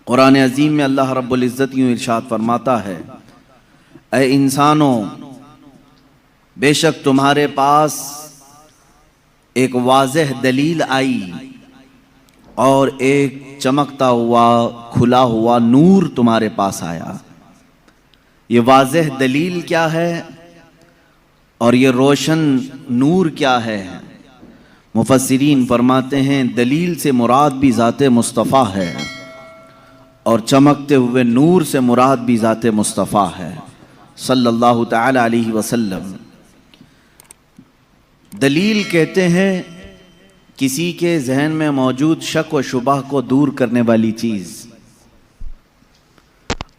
कुरान अजीम में अल्लाह रब्बुल इज़्ज़त यूँ इरशाद फरमाता है, ऐ इंसानों, बेशक तुम्हारे पास एक वाज़ेह दलील आई और एक चमकता हुआ खुला हुआ नूर तुम्हारे पास आया। ये वाज़ेह दलील क्या है और ये रोशन नूर क्या है? मुफस्सिरीन फरमाते हैं दलील से मुराद भी ज़ाते मुस्तफ़ा है और चमकते हुए नूर से मुराद भी ज़ाते मुस्तफ़ा है सल्लल्लाहु तआला अलैहि वसल्लम। दलील कहते हैं किसी के जहन में मौजूद शक व शुबह को दूर करने वाली चीज़।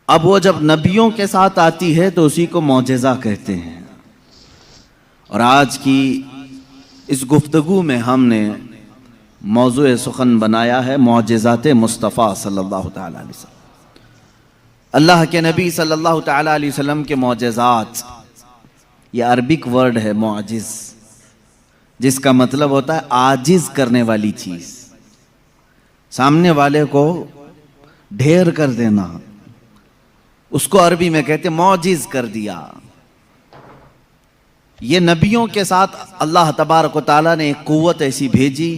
अब वो जब नबियों के साथ आती है तो उसी को मौजज़ा कहते हैं। और आज की इस गुफ्तगू में हमने मौज़ूए सुखन बनाया है मौजज़ात मुस्तफ़ा सल्लल्लाहु तआला अलैहि वसल्लम। अल्लाह के नबी सल्लल्लाहु तआला अलैहि वसल्लम के मौजज़ात, ये अरबिक वर्ड है मौजिज़, जिसका मतलब होता है आजिज़ करने वाली चीज़, सामने वाले को ढेर कर देना, उसको अरबी में कहते मौजिज़ कर दिया। ये नबियों के साथ अल्लाह तबारक व तआला ने एक कुव्वत ऐसी भेजी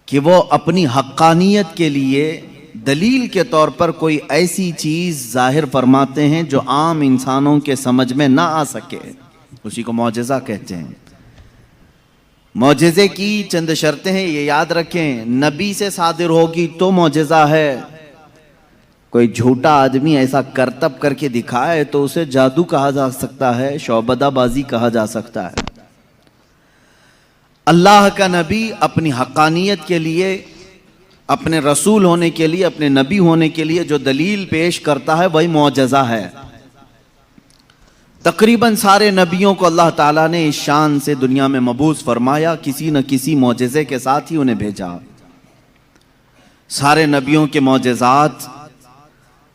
कि वो अपनी हक्कानियत के लिए दलील के तौर पर कोई ऐसी चीज़ जाहिर फरमाते हैं जो आम इंसानों के समझ में ना आ सके, उसी को मौजज़ा कहते हैं। मौजज़े की चंद शर्तें हैं, ये याद रखें। नबी से सादिर होगी तो मौजज़ा है। कोई झूठा आदमी ऐसा करतब करके दिखाए तो उसे जादू कहा जा सकता है, शौबदाबाजी कहा जा सकता है। अल्लाह का नबी अपनी हक्कानियत के लिए, अपने रसूल होने के लिए, अपने नबी होने के लिए जो दलील पेश करता है वही मौजज़ा है। तकरीबन सारे नबियों को अल्लाह ताला ने इस शान से दुनिया में मबूस फरमाया, किसी न किसी मौजज़े के साथ ही उन्हें भेजा। सारे नबियों के मौजज़ात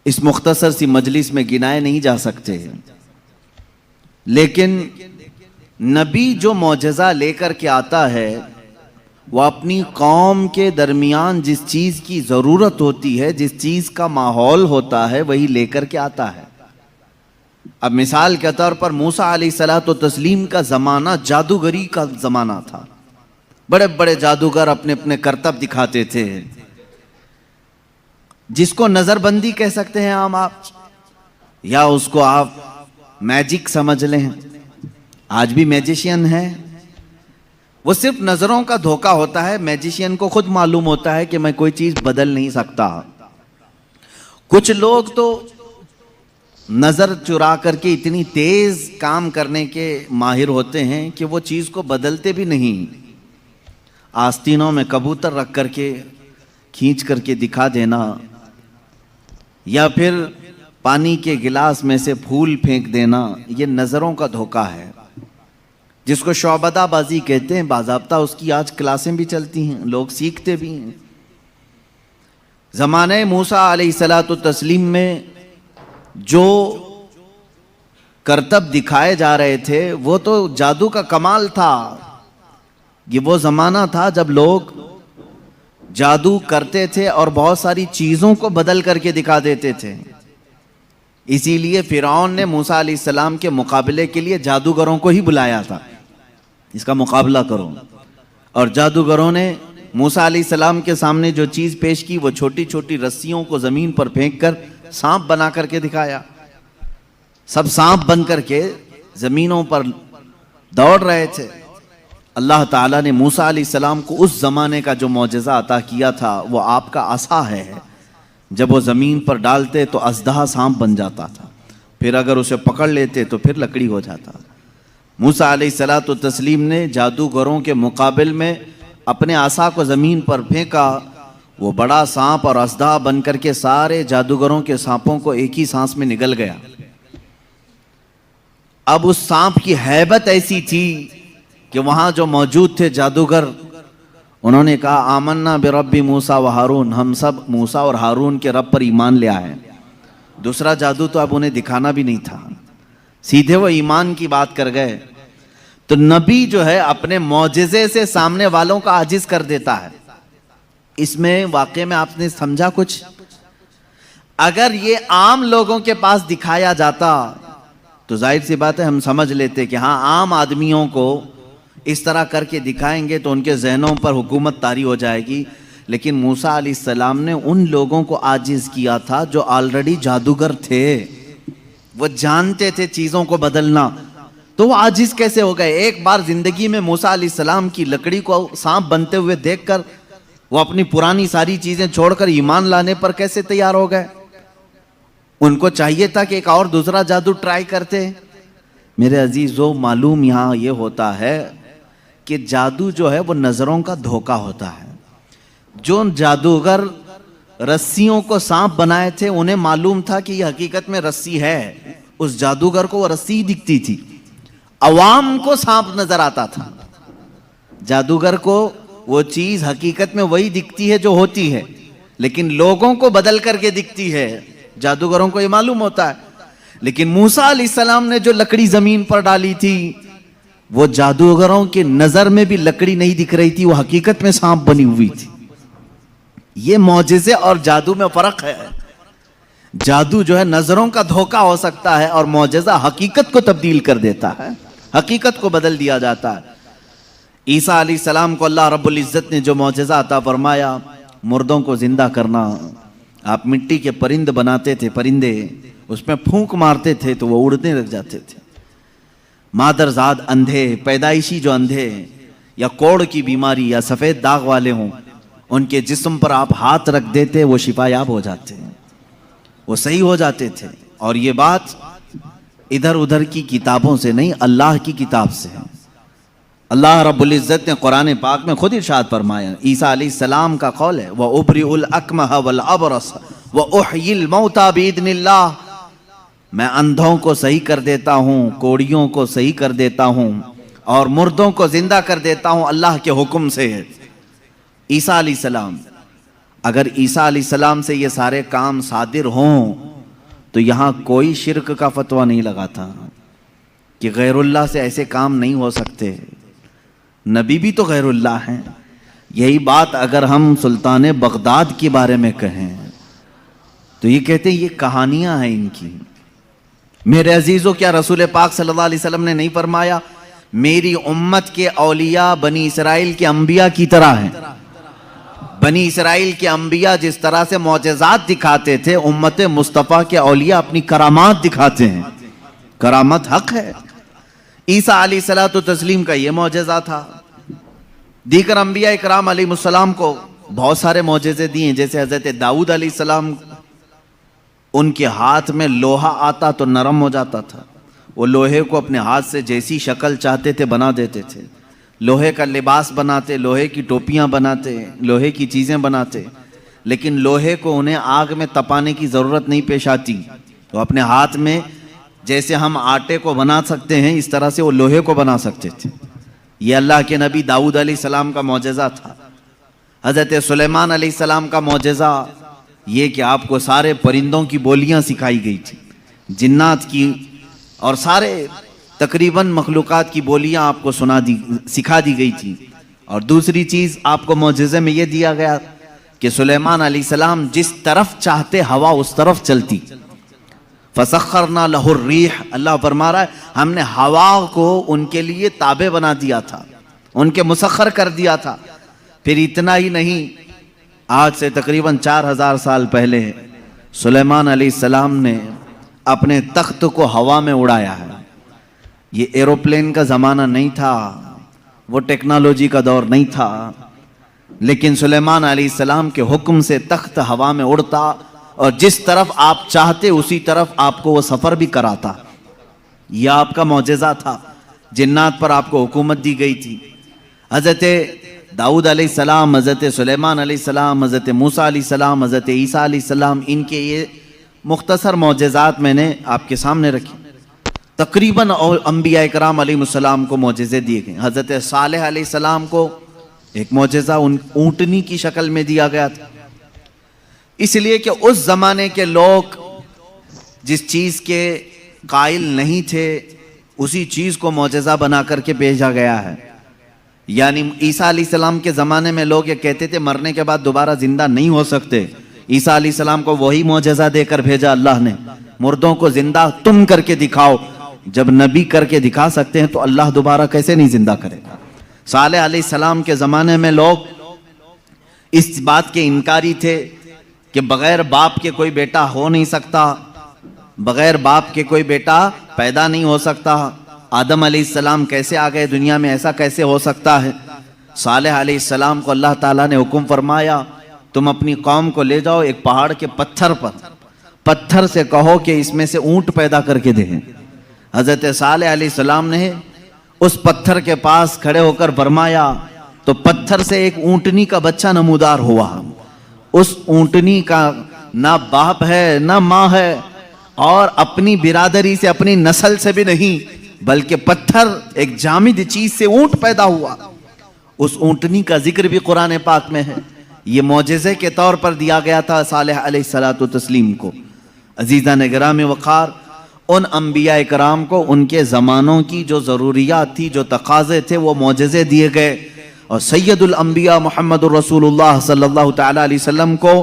इस मुख्तसर सी मजलिस में गिनाए नहीं जा सकते, लेकिन नबी जो मौजज़ा लेकर के आता है वह अपनी कौम के दरमियान जिस चीज़ की ज़रूरत होती है, जिस चीज़ का माहौल होता है, वही लेकर के आता है। अब मिसाल के तौर पर मूसा अलैहिस्सलातु तस्लीम का ज़माना जादूगरी का ज़माना था। बड़े बड़े जादूगर अपने अपने करतब दिखाते थे, जिसको नज़रबंदी कह सकते हैं आम आप, या उसको आप मैजिक समझ लें। आज भी मैजिशियन है, वो सिर्फ नज़रों का धोखा होता है। मैजिशियन को खुद मालूम होता है कि मैं कोई चीज़ बदल नहीं सकता। कुछ लोग तो नज़र चुरा करके इतनी तेज़ काम करने के माहिर होते हैं कि वो चीज़ को बदलते भी नहीं। आस्तीनों में कबूतर रख करके खींच करके दिखा देना, या फिर पानी के गिलास में से फूल फेंक देना, ये नज़रों का धोखा है, जिसको शौबदाबाजी कहते हैं। बाज़ाब्ता उसकी आज क्लासें भी चलती हैं, लोग सीखते भी हैं। ज़माने मूसा अलैहिस्सलातु तस्लीम में जो करतब दिखाए जा रहे थे वो तो जादू का कमाल था। ये वो ज़माना था जब लोग जादू करते थे और बहुत सारी चीज़ों को बदल करके दिखा देते थे। इसीलिए फिरौन ने मूसा अलैहिस्सलाम के मुकाबले के लिए जादूगरों को ही बुलाया था, इसका मुकाबला करो। और जादूगरों ने मूसा अलैहिस्सलाम के सामने जो चीज़ पेश की वो छोटी छोटी रस्सियों को ज़मीन पर फेंक कर सांप बना करके दिखाया। सब सांप बन करके ज़मीनों पर दौड़ रहे थे। अल्लाह ताला ने मूसा अलैहिस्सलाम को उस ज़माने का जो मौजज़ा अता किया था वो आपका असा है। जब वो ज़मीन पर डालते तो अज़दहा सांप बन जाता था, फिर अगर उसे पकड़ लेते तो फिर लकड़ी हो जाता। मूसा अलैहिस्सलातु तस्लीम ने जादूगरों के मुकाबले में अपने आसा को ज़मीन पर फेंका, वो बड़ा सांप और अज़दहा बन करके सारे जादूगरों के सांपों को एक ही सांस में निगल गया। अब उस सांप की हैबत ऐसी थी कि वहाँ जो मौजूद थे जादूगर, उन्होंने कहा आमन्ना बिरब्बि मूसा व हारून, हम सब मूसा और हारून के रब पर ईमान ले आए। दूसरा जादू तो अब उन्हें दिखाना भी नहीं था, सीधे वो ईमान की बात कर गए। तो नबी जो है अपने मौजज़े से सामने वालों का आजिज़ कर देता है। इसमें वाकई में आपने समझा कुछ अगर ये आम लोगों के पास दिखाया जाता तो जाहिर सी बात है हम समझ लेते कि हाँ, आम आदमियों को इस तरह करके दिखाएंगे तो उनके जहनों पर हुकूमत तारी हो जाएगी। लेकिन मूसा अलैहिस्सलाम ने उन लोगों को आजिज किया था जो ऑलरेडी जादूगर थे, वो जानते थे चीजों को बदलना, तो वो आजिज कैसे हो गए? एक बार जिंदगी में मूसा अलैहिस्सलाम की लकड़ी को सांप बनते हुए देखकर वो अपनी पुरानी सारी चीजें छोड़कर ईमान लाने पर कैसे तैयार हो गए? उनको चाहिए था कि एक और दूसरा जादू ट्राई करते। मेरे अजीजों, मालूम यहां ये होता है कि जादू जो है वो नजरों का धोखा होता है। जो जादूगर रस्सियों को सांप बनाए थे उन्हें मालूम था कि यह हकीकत में रस्सी है, उस जादूगर को वो रस्सी दिखती थी, अवाम को सांप नजर आता था। जादूगर को वो चीज हकीकत में वही दिखती है जो होती है, लेकिन लोगों को बदल करके दिखती है। जादूगरों को ये मालूम होता है। लेकिन मूसा अलैहिस्सलाम ने जो लकड़ी जमीन पर डाली थी, वो जादूगरों की नजर में भी लकड़ी नहीं दिख रही थी, वो हकीकत में सांप बनी हुई थी। ये मौजिज़े और जादू में फर्क है। जादू जो है नजरों का धोखा हो सकता है और मौजिज़ा हकीकत को तब्दील कर देता है, हकीकत को बदल दिया जाता है। ईसा अलैहिस्सलाम को अल्लाह रब्बुल इज्जत ने जो मौजिज़ा अता फरमाया, मुर्दों को जिंदा करना, आप मिट्टी के परिंद बनाते थे, परिंदे उसमें फूंक मारते थे तो वो उड़ने लग जाते थे। मादरजाद अंधे, पैदाइशी जो अंधे या कोढ़ की बीमारी या सफेद दाग वाले हों, उनके जिस्म पर आप हाथ रख देते वो शिफायाब हो जाते हैं, वो सही हो जाते थे। और ये बात इधर उधर की किताबों से नहीं, अल्लाह की किताब से है। अल्लाह रब्बुल इज्जत ने कुरान पाक में खुद इरशाद फरमाया, ईसा अलैहिस्सलाम का कौल है, व उबरिउल अकमह वल अबरस व उहयिल मौता बिइज़्निल्लाह, मैं अंधों को सही कर देता हूँ, कोड़ियों को सही कर देता हूँ और मुर्दों को जिंदा कर देता हूँ अल्लाह के हुक्म से। ईसा अलैहिस्सलाम, अगर ईसा अलैहिस्सलाम से ये सारे काम सादिर हों तो यहाँ कोई शिर्क का फतवा नहीं लगा था कि गैरुल्लाह से ऐसे काम नहीं हो सकते, नबी भी तो गैरुल्लाह हैं। यही बात अगर हम सुल्तान बगदाद के बारे में कहें तो ये कहते हैं ये कहानियां हैं इनकी। मेरे अजीजों, क्या रसूल पाक सल्लल्लाहु अलैहि वसल्लम ने नहीं फरमाया मेरी उम्मत के औलिया बनी इसराइल के अंबिया की तरह हैं? बनी इसराइल के अंबिया जिस तरह से मौजज़ात दिखाते थे, उम्मत मुस्तफ़ा के औलिया अपनी करामात दिखाते हैं। करामत हक है। ईसा अलैहिस्सलातु तस्लीम का ये मौजज़ा था। दीगर अंबिया इकराम अलैहिमुस्सलाम को बहुत सारे मौजज़े दिए, जैसे हज़रत दाऊद अलैहिस्सलाम, उनके हाथ में लोहा आता तो नरम हो जाता था, वो लोहे को अपने हाथ से जैसी शक्ल चाहते थे बना देते थे। लोहे का लिबास बनाते, लोहे की टोपियां बनाते, लोहे की चीज़ें बनाते, लेकिन लोहे को उन्हें आग में तपाने की ज़रूरत नहीं पेश आती। तो अपने हाथ में जैसे हम आटे को बना सकते हैं, इस तरह से वो लोहे को बना सकते थे। ये अल्लाह के नबी दाऊद अलैहिस्सलाम का मौजज़ा था। हज़रत सुलेमान अलैहिस्सलाम का मौजज़ा ये कि आपको सारे परिंदों की बोलियां सिखाई गई थी, जिन्नात की और सारे तकरीबन मखलूक़ात की बोलियां आपको सिखा दी गई थी। और दूसरी चीज़ आपको मौजज़े में ये दिया गया कि सुलेमान अलैहिस्सलाम जिस तरफ चाहते हवा उस तरफ चलती। फसख्खरना लहुर रीह, अल्लाह फरमा रहा है हमने हवा को उनके लिए ताबे बना दिया था, उनके मुसख्खर कर दिया था। फिर इतना ही नहीं, आज से तकरीबन 4000 साल पहले सुलेमान अलैहिस्सलाम ने अपने तख्त को हवा में उड़ाया है। ये एरोप्लेन का ज़माना नहीं था, वो टेक्नोलॉजी का दौर नहीं था, लेकिन सुलेमान अलैहिस्सलाम के हुक्म से तख्त हवा में उड़ता और जिस तरफ आप चाहते उसी तरफ आपको वो सफ़र भी कराता। यह आपका मौजज़ा था। जिन्नात पर आपको हुकूमत दी गई थी। हज़रत दाऊद अलैहिस्सलाम, हज़रत सुलेमान अलैहिस्सलाम, हज़रत मूसा अलैहिस्सलाम, हज़रत ईसा अलैहिस्सलाम, इनके ये मुख्तसर मौजज़ात मैंने आपके सामने रखे। तकरीबन अंबिया इकराम अलैहिमुस्सलाम को मौजज़े दिए गए। हज़रत सालेह अलैहिस्सलाम को एक मौजज़ा ऊँटनी की शक्ल में दिया गया था, इसलिए कि उस ज़माने के लोग जिस चीज़ के कायल नहीं थे उसी चीज़ को मौजज़ा बना करके भेजा गया है। यानी ईसा अलैहिस्सलाम के ज़माने में लोग ये कहते थे मरने के बाद दोबारा ज़िंदा नहीं हो सकते, ईसा अलैहिस्सलाम को वही मौजज़ा देकर भेजा अल्लाह ने, मुर्दों को जिंदा तुम करके दिखाओ। जब नबी करके दिखा सकते हैं तो अल्लाह दोबारा कैसे नहीं जिंदा करेगा। सालेह अलैहिस्सलाम के ज़माने में लोग इस बात के इनकारी थे कि बग़ैर बाप के कोई बेटा हो नहीं सकता, बग़ैर बाप के कोई बेटा पैदा नहीं हो सकता। आदम अलैहिस्सलाम कैसे आ गए दुनिया में, ऐसा कैसे हो सकता है। सालेह अलैहिस्सलाम को अल्लाह ताला ने हुक्म फरमाया, तुम अपनी कौम को ले जाओ एक पहाड़ के पत्थर पर, पत्थर से कहो कि इसमें से ऊंट पैदा करके दें। हज़रत सालेह अलैहिस्सलाम ने उस पत्थर के पास खड़े होकर फरमाया तो पत्थर से एक ऊंटनी का बच्चा नमूदार हुआ। उस ऊंटनी का ना बाप है ना माँ है और अपनी बिरादरी से अपनी नस्ल से भी नहीं, बल्कि पत्थर एक जामिद चीज से ऊंट पैदा हुआ। उस ऊंटनी का जिक्र भी कुरान पाक में है। ये मौजज़े के तौर पर दिया गया था सालेह अलैहिस्सलातु तस्लीम को। अजीज़ान गिराम वक़ार, उन अंबिया कराम को उनके ज़मानों की जो ज़रूरियात थी, जो तकाज़े थे, वो मौजज़े दिए गए। और सैयदुल अंबिया मुहम्मदुर रसूलुल्लाह सल्लल्लाहु तआला अलैहि वसल्लम को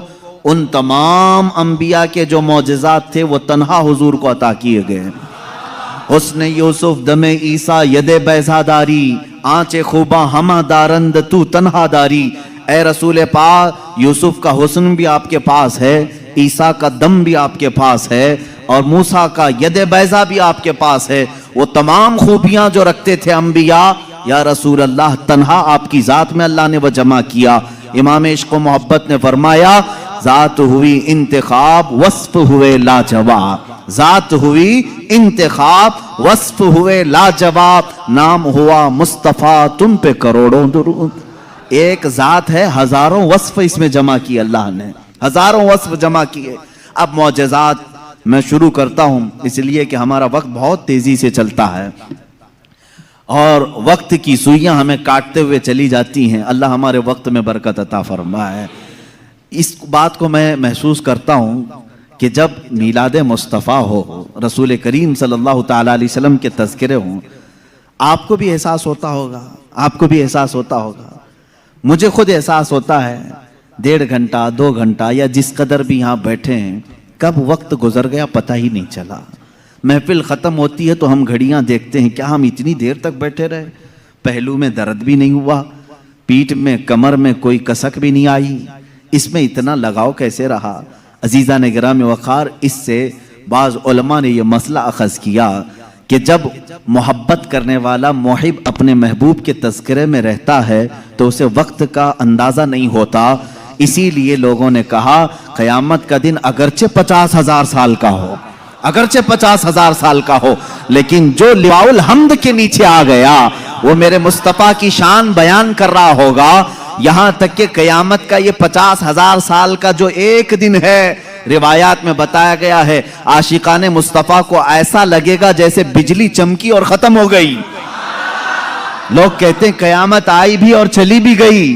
उन तमाम अंबिया के जो मौजज़ात थे वो तन्हा हुजूर को अता किए गए। हुस्न यूसुफ दमे ईसा यदे बैज़ादारी, आंचे खूबा हमा दारंद तू तन्हा दारी। ए रसूल पाक, यूसुफ का हुस्न भी आपके पास है, ईसा का दम भी आपके पास है और मूसा का यदे बैज़ा भी आपके पास है। वो तमाम खूबियां जो रखते थे अंबिया, या रसूल अल्लाह, तन्हा आपकी ज़ात में अल्लाह ने वो जमा किया। इमाम इश्क़ व मोहब्बत ने फरमाया, ज़ात हुई इंतखाब वस्फ हुए लाजवाब, ज़ात हुई इंतखाब वस्फ हुए लाजवाब, नाम हुआ मुस्तफ़ा तुम पे करोड़ों दुरूद। एक ज़ात है, हज़ारों वस्फ इसमें जमा किए अल्लाह ने, हज़ारों वस्फ जमा किए। अब मौजज़ात मैं शुरू करता हूँ इसलिए कि हमारा वक्त बहुत तेज़ी से चलता है और वक्त की सुइयां हमें काटते हुए चली जाती हैं। अल्लाह हमारे वक्त में बरकत अता फरमाए। इस बात को मैं महसूस करता हूँ कि जब मीलाद मुस्तफ़ा हो, रसूल करीम सल्लल्लाहु तआला अलैहि वसल्लम के तज़किरे हों, आपको भी एहसास होता होगा, आपको भी एहसास होता होगा, मुझे खुद एहसास होता है। 1.5 घंटा 2 घंटा या जिस कदर भी यहाँ बैठे हैं, कब वक्त गुजर गया पता ही नहीं चला। महफिल ख़त्म होती है तो हम घड़ियां देखते हैं, क्या हम इतनी देर तक बैठे रहे। पहलू में दर्द भी नहीं हुआ, पीठ में कमर में कोई कसक भी नहीं आई, इसमें इतना लगाव कैसे रहा। अजीज़ा ने गिराम वक़ार, इससे बाज़ उलमा ने यह मसला अख़ज़ किया कि जब मोहब्बत करने वाला मुहिब अपने महबूब के तज़किरे में रहता है तो उसे वक्त का अंदाज़ा नहीं होता। इसीलिए लोगों ने कहा क़यामत का दिन अगरचे 50,000 साल का हो, अगरचे 50,000 साल का हो, लेकिन जो लिवाउल हम्द के नीचे आ गया वो मेरे मुस्तफ़ा की शान बयान कर रहा होगा। यहां तक कि क़यामत का ये 50,000 साल का जो एक दिन है, रिवायात में बताया गया है, आशिकाने मुस्तफ़ा को ऐसा लगेगा जैसे बिजली चमकी और खत्म हो गई। लोग कहते हैं क़यामत आई भी और चली भी गई।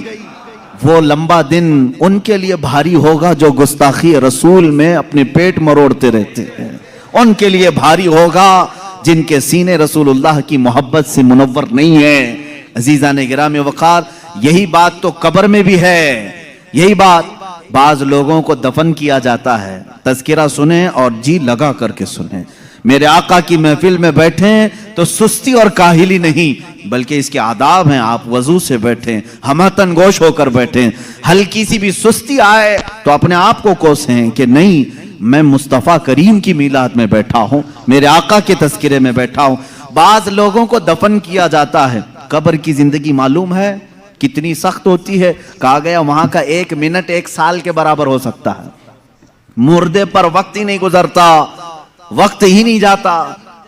वो लंबा दिन उनके लिए भारी होगा जो गुस्ताखी रसूल में अपने पेट मरोड़ते रहते हैं, उनके लिए भारी होगा जिनके सीने रसूलुल्लाह की मोहब्बत से मुनव्वर नहीं है। अजीज़ा ने गिराम वक़ार, यही बात तो कब्र में भी है। यही बात, बाज लोगों को दफन किया जाता है, तज़किरा सुने और जी लगा करके सुने। मेरे आका की महफिल में बैठे तो सुस्ती और काहिली नहीं, बल्कि इसके आदाब हैं। आप वजू से बैठें, हमतन गोश होकर बैठें। हल्की सी भी सुस्ती आए तो अपने आप को कोसें कि नहीं, मैं मुस्तफ़ा करीम की मीलाद में बैठा हूँ, मेरे आका के तज़किरे में बैठा हूँ। बाज लोगों को दफन किया जाता है। कब्र की जिंदगी मालूम है कितनी सख्त होती है। कहा गया वहां का 1 मिनट 1 साल के बराबर हो सकता है। मुर्दे पर वक्त ही नहीं गुजरता, वक्त ही नहीं जाता,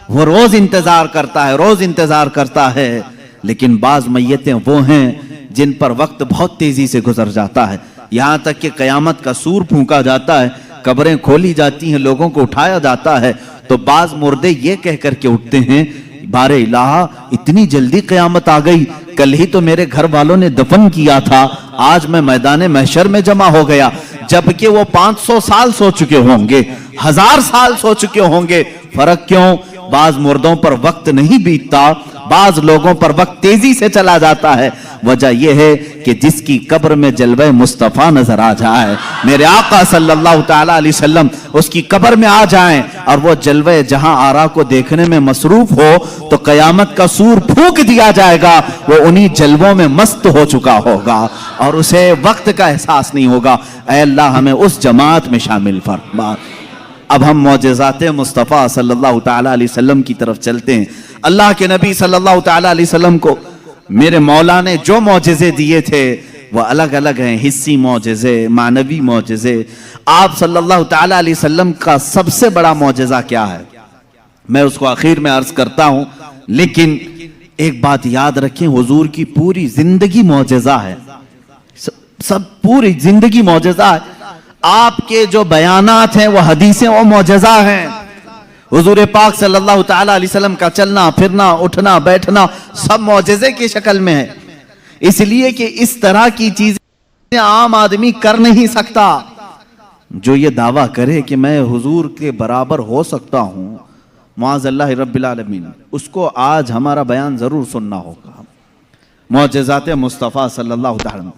वो रोज इंतजार करता है, रोज इंतजार करता है। लेकिन बाज मैयतें वो हैं जिन पर वक्त बहुत तेजी से गुजर जाता है। यहां तक कि कयामत का सूर फूंका जाता है, कब्रें खोली जाती हैं, लोगों को उठाया जाता है, तो बाज मुर्दे ये कह करके उठते हैं, बारे इलाहा इतनी जल्दी कयामत आ गई, कल ही तो मेरे घर वालों ने दफन किया था, आज मैं मैदान महशर में जमा हो गया। जबकि वो 500 साल सो चुके होंगे, 1000 साल सो चुके होंगे। फर्क क्यों? बाज मुर्दों पर वक्त नहीं बीतता, बाज लोगों पर वक्त तेजी से चला जाता है, वजह यह है कि जिसकी कब्र में जलवे मुस्तफ़ा नजर आ जाए, मेरे आका सल्लल्लाहु तआला अलैहि वसल्लम उसकी कब्र में आ जाएं और वो जलवे जहां आरा को देखने में मसरूफ हो, तो कयामत का सूर फूंक दिया जाएगा, वो उन्हीं जलवों में मस्त हो चुका होगा और उसे वक्त का एहसास नहीं होगा। ऐ अल्लाह हमें उस जमात में शामिल फरमा। अब हम मौजज़ात मुस्तफ़ा सल्लल्लाहु तआला अलैहि वसल्लम की तरफ चलते हैं। अल्लाह के नबी सल्लल्लाहु तआला अलैहि वसल्लम को मेरे मौला ने जो मौजज़े दिए थे वह अलग अलग हैं, हिस्सी मौजज़े, मानवी मौजज़े। आप सल्लल्लाहु तआला अलैहि वसल्लम का सबसे बड़ा मौजज़ा क्या है, मैं उसको आखिर में अर्ज करता हूं, लेकिन एक बात याद रखें, हुजूर की पूरी जिंदगी मौजज़ा है, सब पूरी जिंदगी मौजज़ा है। आपके जो बयानात हैं वो हदीसें और मौजज़ा हैं। हुजूर पाक सल्लल्लाहु तआला अलैहि वसल्लम का चलना फिरना उठना बैठना सब मौजज़े की शक्ल में है, इसलिए कि इस तरह की चीजें आम आदमी कर नहीं सकता। जो ये दावा करे कि मैं हुजूर के बराबर हो सकता हूं, मुआज़ल्लाह रब्बिल आलमीन, उसको आज हमारा बयान जरूर सुनना होगा। मौजज़ात मुस्तफ़ा सल्लल्लाहु तआला,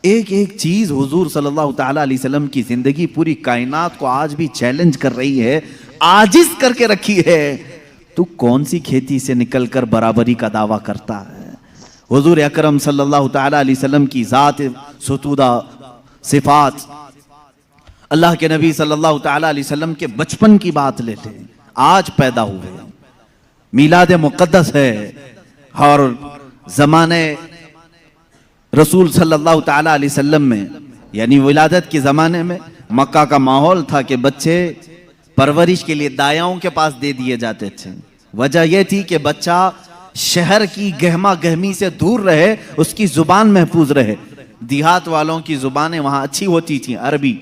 एक एक चीज हुजूर सल्लल्लाहु तआला अलैहि वसल्लम की जिंदगी पूरी कायनात को आज भी चैलेंज कर रही है, आजिज करके रखी है। तू कौन सी खेती से निकलकर बराबरी का दावा करता है? हुजूर अकरम सल्लल्लाहु तआला अलैहि वसल्लम की जात सुतूदा सिफात, अल्लाह के नबी सल्लल्लाहु तआला अलैहि वसल्लम के बचपन की बात लेते हैं, आज पैदा हुए, मीलाद मुक़द्दस है और ज़माने रसूल सल्लल्लाहु तआला अलैहि वसल्लम में यानी विलादत के ज़माने में मक्का का माहौल था कि बच्चे परवरिश के लिए दायाओं के पास दे दिए जाते थे। वजह यह थी कि बच्चा शहर की गहमा गहमी से दूर रहे, उसकी जुबान महफूज रहे। देहात वालों की जुबानें वहाँ अच्छी होती थी, अरबी,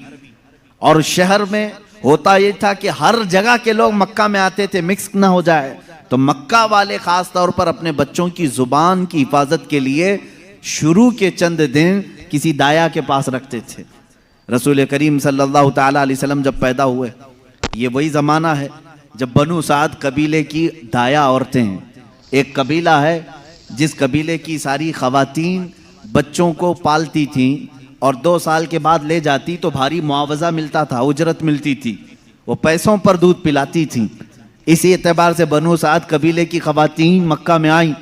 और शहर में होता यह था कि हर जगह के लोग मक्का में आते थे, मिक्स ना हो जाए, तो मक्का वाले खास तौर पर अपने बच्चों की जुबान की हिफाजत के लिए शुरू के चंद दिन किसी दाया के पास रखते थे। रसूल करीम सल्लल्लाहु तआला अलैहि वसल्लम जब पैदा हुए, ये वही ज़माना है जब बनु साद कबीले की दाया औरतें, एक कबीला है जिस कबीले की सारी ख़वातीन बच्चों को पालती थीं और 2 साल के बाद ले जाती तो भारी मुआवजा मिलता था, उजरत मिलती थी, वो पैसों पर दूध पिलाती थीं। इसी एतबार से बनु साद कबीले की ख़वातीन मक्का में आई।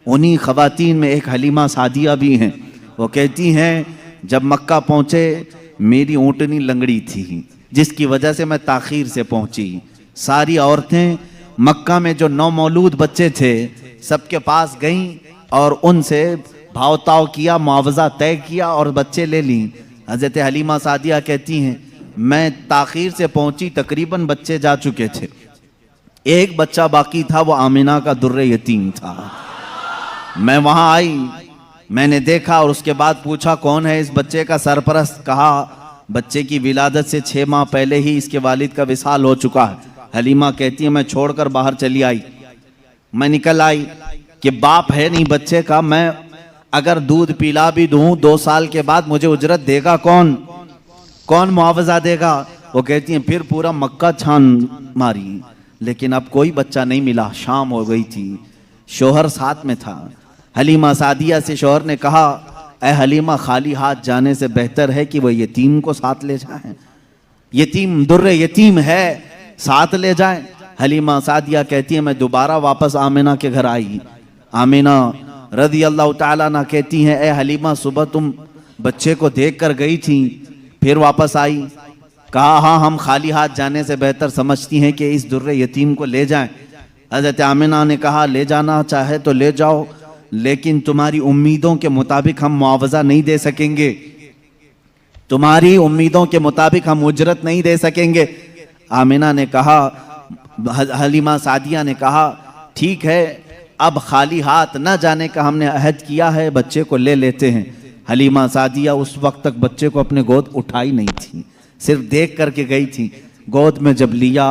उन्हीं ख़वातीन में एक हलीमा सादिया भी हैं। वो कहती हैं जब मक्का पहुँचे मेरी ऊँटनी लंगड़ी थी, जिसकी वजह से मैं ताख़ीर से पहुँची। सारी औरतें मक्का में जो नौमौलूद बच्चे थे सबके पास गईं और उनसे भावताव किया, मुआवजा तय किया और बच्चे ले लीं। हज़रत हलीमा सादिया कहती हैं मैं ताख़ीर से पहुँची, तकरीबन बच्चे जा चुके थे, एक बच्चा बाकी था, वो आमिना का दुर्रे यतीम था। मैं वहाँ आई, मैंने देखा और उसके बाद पूछा कौन है इस बच्चे का सरपरस्त? कहा बच्चे की विलादत से 6 माह पहले ही इसके वालिद का विसाल हो चुका है। हलीमा कहती है मैं छोड़कर बाहर चली आई। मैं निकल आई कि बाप है नहीं बच्चे का, मैं अगर दूध पिला भी दूं 2 साल के बाद मुझे उजरत देगा कौन? कौन मुआवजा देगा? वो कहती हैं फिर पूरा मक्का छान मारी, लेकिन अब कोई बच्चा नहीं मिला। शाम हो गई थी, शोहर साथ में था। हलीमा सादिया से शोहर ने कहा ऐ हलीमा, खाली हाथ जाने से बेहतर है कि वह यतीम को साथ ले जाएं, यतीम दुर्रे यतीम है, साथ ले जाएं। हलीमा सादिया कहती है मैं दोबारा वापस आमिना के घर आई। आमिना रज़ी अल्लाह ताला अन्हा कहती हैं ऐ हलीमा, सुबह तुम बच्चे को देख कर गई थी, फिर वापस आई? कहा हाँ, हम खाली हाथ जाने से बेहतर समझती हैं कि इस दुर्रे यतीम को ले जाएं। हज़रत आमिना ने कहा ले जाना चाहे तो ले जाओ, लेकिन तुम्हारी उम्मीदों के मुताबिक हम मुआवजा नहीं दे सकेंगे, तुम्हारी उम्मीदों के मुताबिक हम उजरत नहीं दे सकेंगे। आमिना ने कहा, हलीमा सादिया ने कहा ठीक है, अब खाली हाथ न जाने का हमने अहद किया है, बच्चे को ले लेते हैं। हलीमा सादिया उस वक्त तक बच्चे को अपने गोद उठाई नहीं थी, सिर्फ देख करके गई थी। गोद में जब लिया,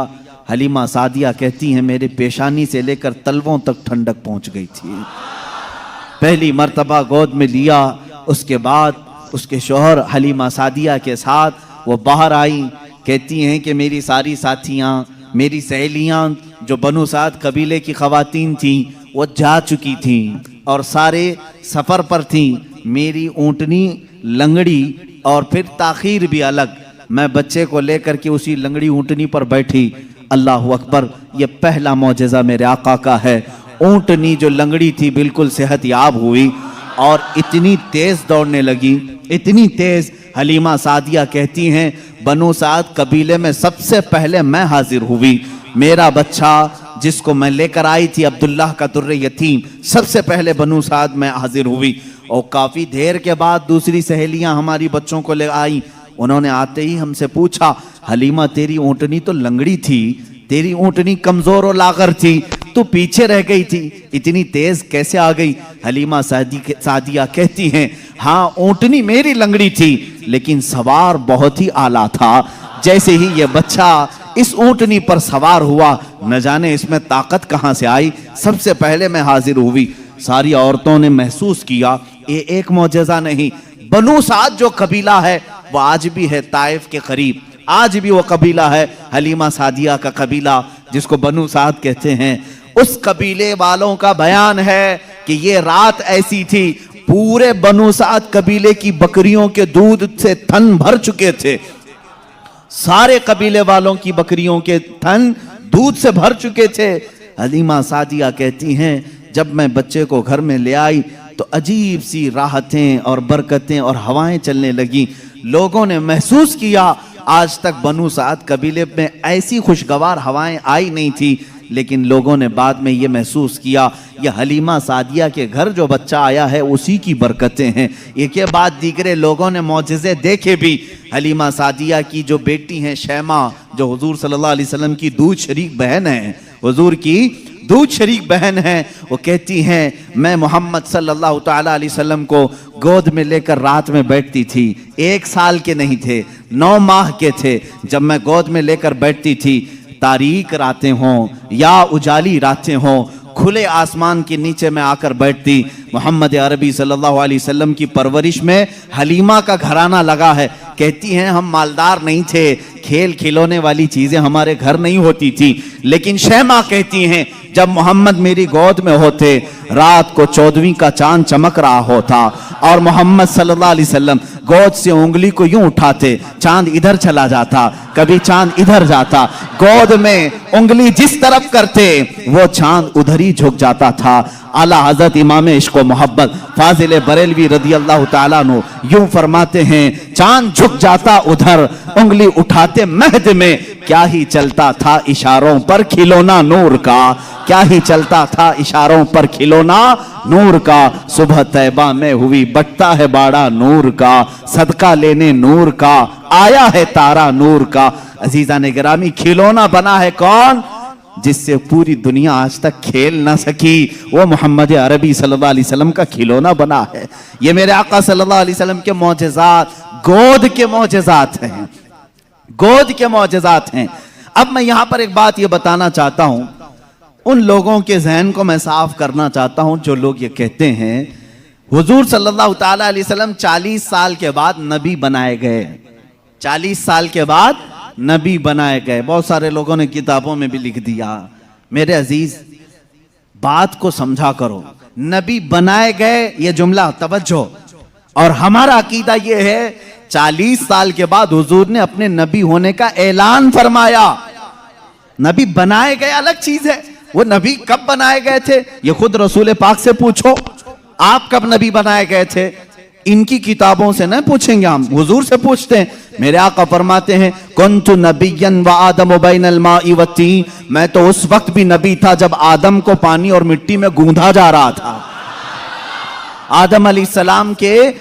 हलीमा सादिया कहती हैं मेरे पेशानी से लेकर तलवों तक ठंडक पहुंच गई थी। पहली मर्तबा गोद में लिया, उसके बाद उसके शोहर हलीमा सादिया के साथ वो बाहर आई। कहती हैं कि मेरी सारी साथियाँ, मेरी सहेलियाँ जो बनु साद कबीले की ख़वातीन थीं, वो जा चुकी थी और सारे सफर पर थी। मेरी ऊँटनी लंगड़ी और फिर ताखीर भी अलग। मैं बच्चे को लेकर के उसी लंगड़ी ऊँटनी पर बैठी। अल्लाह अकबर, ये पहला मौजज़ा मेरे आका का है। ऊँटनी जो लंगड़ी थी बिल्कुल सेहतयाब हुई और इतनी तेज दौड़ने लगी, इतनी तेज। हलीमा सादिया कहती हैं बनु साद कबीले में सबसे पहले मैं हाजिर हुई। मेरा बच्चा जिसको मैं लेकर आई थी अब्दुल्लाह का दुर्रे यतीम, सबसे पहले बनु साद में हाजिर हुई। और काफ़ी देर के बाद दूसरी सहेलियां हमारी बच्चों को ले आई। उन्होंने आते ही हमसे पूछा, हलीमा तेरी ऊँटनी तो लंगड़ी थी, तेरी ऊँटनी कमज़ोर और लागर थी, तू पीछे रह गई थी, इतनी तेज कैसे आ गई? हलीमा सादिया कहती हैं हाँ ऊँटनी मेरी लंगड़ी थी लेकिन सवार बहुत ही आला था। जैसे ही ये बच्चा इस ऊँटनी पर सवार हुआ, न जाने इसमें ताकत कहाँ से आई, सबसे पहले मैं हाजिर हुई। सारी औरतों ने महसूस किया ये एक मौजज़ा नहीं। बनु साद जो कबीला है वो आज भी है ताइफ के करीब, आज भी वो कबीला है हलीमा सादिया का कबीला जिसको बनु साद कहते हैं। उस कबीले वालों का बयान है कि ये रात ऐसी थी, पूरे बनु साद कबीले की बकरियों के दूध से थन भर चुके थे। सारे कबीले वालों की बकरियों के थन दूध से भर चुके थे। हलीमा सादिया कहती हैं जब मैं बच्चे को घर में ले आई तो अजीब सी राहतें और बरकतें और हवाएं चलने लगी। लोगों ने महसूस किया आज तक बनु साद कबीले में ऐसी खुशगवार हवाएं आई नहीं थी, लेकिन लोगों ने बाद में ये महसूस किया यह हलीमा सादिया के घर जो बच्चा आया है उसी की बरकतें हैं। एक के बाद दीगरे लोगों ने मौजज़े देखे भी। हलीमा सादिया की जो बेटी हैं शैमा, जो हुजूर सल्लल्लाहु अलैहि वसल्लम की दूध शरीक बहन है, हुजूर की दूध शरीक बहन है, वो कहती हैं मैं मोहम्मद सल्लल्लाहु ताला अलैहि वसल्लम को गोद में लेकर रात में बैठती थी। 1 साल के नहीं थे, 9 माह के थे जब मैं गोद में लेकर बैठती थी। तारीक रातें हों या उजाली रातें हों, खुले आसमान के नीचे मैं आकर बैठती। मोहम्मद अरबी सल्लल्लाहु अलैहि वसल्लम की परवरिश में हलीमा का घराना लगा है। कहती हैं हम मालदार नहीं थे, खेल खिलौने वाली चीजें हमारे घर नहीं होती थी, लेकिन शैमा कहती हैं जब मोहम्मद मेरी गोद में होते रात को 14वीं का चांद चमक रहा होता और मोहम्मद सल्लल्लाहु अलैहि वसल्लम गोद से उंगली को यूं उठाते, चांद इधर चला जाता, कभी चांद इधर जाता, गोद में उंगली जिस तरफ करते वो चांद उधर ही झुक जाता था। आला हजरत इमाम इश्क व मोहब्बत फाजिल बरेलवी रदी अल्लाह ताला नु यूं फरमाते हैं चांद झुक जाता उधर, उंगली उठाते महद में, क्या ही चलता था इशारों पर खिलौना नूर का, क्या ही चलता था इशारों पर खिलौना नूर का। सुबह तैबा में हुई बटता है बाड़ा नूर का, सदका लेने नूर का आया है तारा नूर का। अजीजा ने गिरामी, खिलौना बना है कौन? जिससे पूरी दुनिया आज तक खेल ना सकी, वो मोहम्मद अरबी सल्लल्लाहु अलैहि वसल्लम का खिलौना बना है। ये मेरे आका सल्लल्लाहु अलैहि वसल्लम के मौजज़ात, गोद के मौजज़ात हैं, गोद के मौजज़ात हैं। अब मैं यहां पर एक बात ये बताना चाहता हूं, उन लोगों के जहन को मैं साफ करना चाहता हूं जो लोग ये कहते हैं हुजूर सल्लल्लाहु ताला अलैहि वसल्लम 40 साल के बाद नबी बनाए गए, 40 साल के बाद नबी बनाए गए। बहुत सारे लोगों ने किताबों में भी लिख दिया। मेरे अजीज बात को समझा करो, नबी बनाए गए ये जुमला तवज्जो, और हमारा अकीदा ये है 40 साल के बाद हुजूर ने अपने नबी होने का ऐलान फरमाया। नबी बनाए गए अलग चीज है, वो नबी कब बनाए गए थे ये खुद रसूल पाक से पूछो, आप कब नबी बनाए गए थे? इनकी किताबों से न पूछेंगे, हम हुजूर से पूछते हैं। मेरे आका फरमाते हैं कुन्तु नबिय्यन व आदम बैनल माई व तीन, मैं तो उस वक्त भी नबी था जब आदम को पानी और मिट्टी में गूंधा जा रहा था। आदम अलैहिस्सलाम के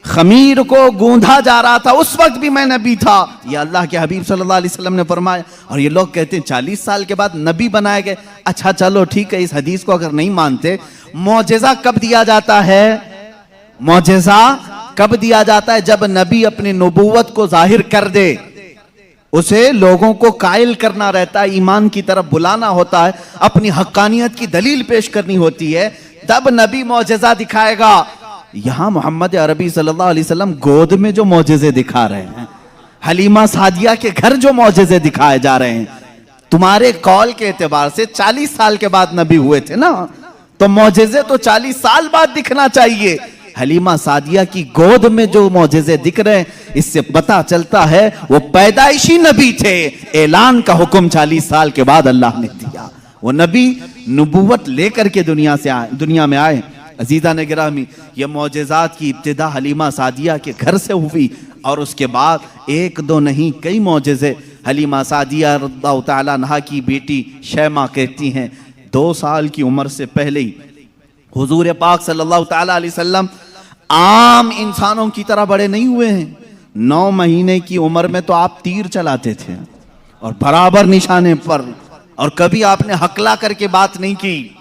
खमीर को गूंधा जा रहा था, उस वक्त भी मैं नबी था। ये अल्लाह के हबीब सल्लल्लाहु अलैहि वसल्लम ने फरमाया। और ये लोग कहते हैं 40 साल के बाद नबी बनाए गए। अच्छा चलो ठीक है, इस हदीस को अगर नहीं मानते, मौजज़ा कब दिया जाता है? मौजज़ा कब दिया जाता है? जब नबी अपनी नबूवत को जाहिर कर दे, उसे लोगों को कायल करना रहता है, ईमान की तरफ बुलाना होता है, अपनी हक्कानियत की दलील पेश करनी होती है, तब नबी मौजज़ा दिखाएगा। यहां मोहम्मद अरबी सल्लल्लाहु अलैहि वसल्लम गोद में जो मौजज़े दिखा रहे हैं, हलीमा सादिया के घर जो मौजज़े दिखाए जा रहे हैं, तुम्हारे कौल के एतबार से 40 साल के बाद नबी हुए थे ना, तो मौजेज़े तो 40 साल बाद दिखना चाहिए। हलीमा सादिया की गोद में जो मौजेज़े दिख रहे हैं, इससे पता चलता है वो पैदाइशी नबी थे। ऐलान का हुक्म 40 साल के बाद अल्लाह ने दिया। वो नबी नबूवत लेकर के दुनिया में आए। अजीज़ा ने गिरामी, ये मौजेज़ात की इब्तिदा हलीमा सादिया के घर से हुई और उसके बाद एक दो नहीं कई मौजेज़े। हलीमा सादिया रज़ियल्लाहु तआला अन्हा की बेटी शैमा कहती हैं 2 साल की उम्र से पहले ही हुजूर पाक सल्लल्लाहु तआला अलैहि वसल्लम आम इंसानों की तरह बड़े नहीं हुए हैं। 9 महीने की उम्र में तो आप तीर चलाते थे और बराबर निशाने पर, और कभी आपने हकला करके बात नहीं की,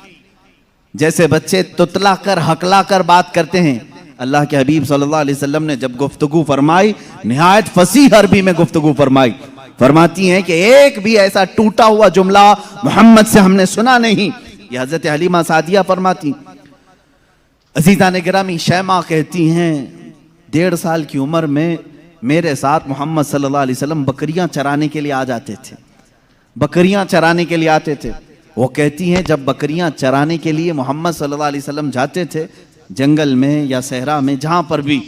जैसे बच्चे तुतला कर हकला कर बात करते हैं। अल्लाह के हबीब सल्लल्लाहु अलैहि वसल्लम ने जब गुफ्तगू फरमाई, निहायत फसीह अरबी में गुफ्तगू फरमाई। फरमाती हैं कि एक भी ऐसा टूटा हुआ जुमला मोहम्मद से हमने सुना नहीं। यह हजरत हलीमा सादिया फरमाती। अजीज़ा ने गिरामी, शैमा कहती हैं 1.5 साल की उम्र में मेरे साथ मोहम्मद सल्लल्लाहु अलैहि वसल्लम बकरियां चराने के लिए आ जाते थे। बकरियां चराने के लिए आते थे। वो कहती हैं जब बकरियां चराने के लिए मोहम्मद सल्लल्लाहु अलैहि वसल्लम जाते थे जंगल में या सहरा में, जहाँ पर भी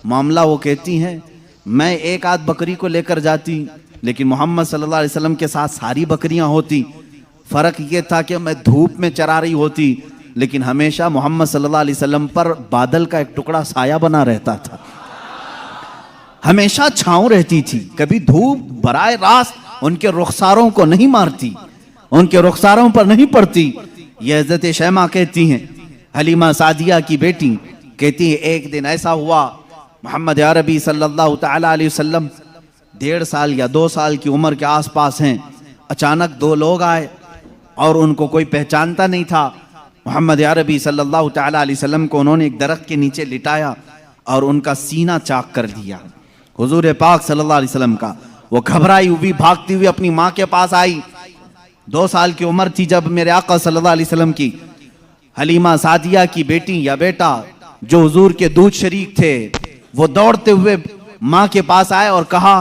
मामला, वो कहती हैं मैं एक आध बकरी को लेकर जाती, लेकिन मोहम्मद सल्लल्लाहु अलैहि वसल्लम के साथ सारी बकरियां होती। फ़र्क ये था कि मैं धूप में चरा रही होती, लेकिन हमेशा मोहम्मद सल्लल्लाहु अलैहि वसल्लम पर बादल का एक टुकड़ा साया बना रहता था, हमेशा छाँव रहती थी। कभी धूप बराए रास्त उनके रुखसारों को नहीं मारती, उनके रुखसारों पर नहीं पड़ती। यह हज़रत शैमा कहती हैं, हलीमा सादिया की बेटी कहती है एक दिन ऐसा हुआ, मोहम्मद अरबी सल्लल्लाहु तआला अलैहि वसल्लम 1.5 साल या 2 साल की उम्र के आसपास हैं। अचानक 2 लोग आए और उनको कोई पहचानता नहीं था। मोहम्मद अरबी सल्लल्लाहु तआला अलैहि वसल्लम को उन्होंने एक दरख्त के नीचे लिटाया और उनका सीना चाक कर दिया हुजूर पाक सल्लल्लाहु अलैहि वसल्लम का। वो घबराई हुई भागती हुई अपनी माँ के पास आई। 2 साल की उम्र थी जब मेरे आका सल्लल्लाहु अलैहि वसल्लम की। हलीमा सादिया की बेटी या बेटा जो हुजूर के दूध शरीक थे, वो दौड़ते हुए माँ के पास आए और कहा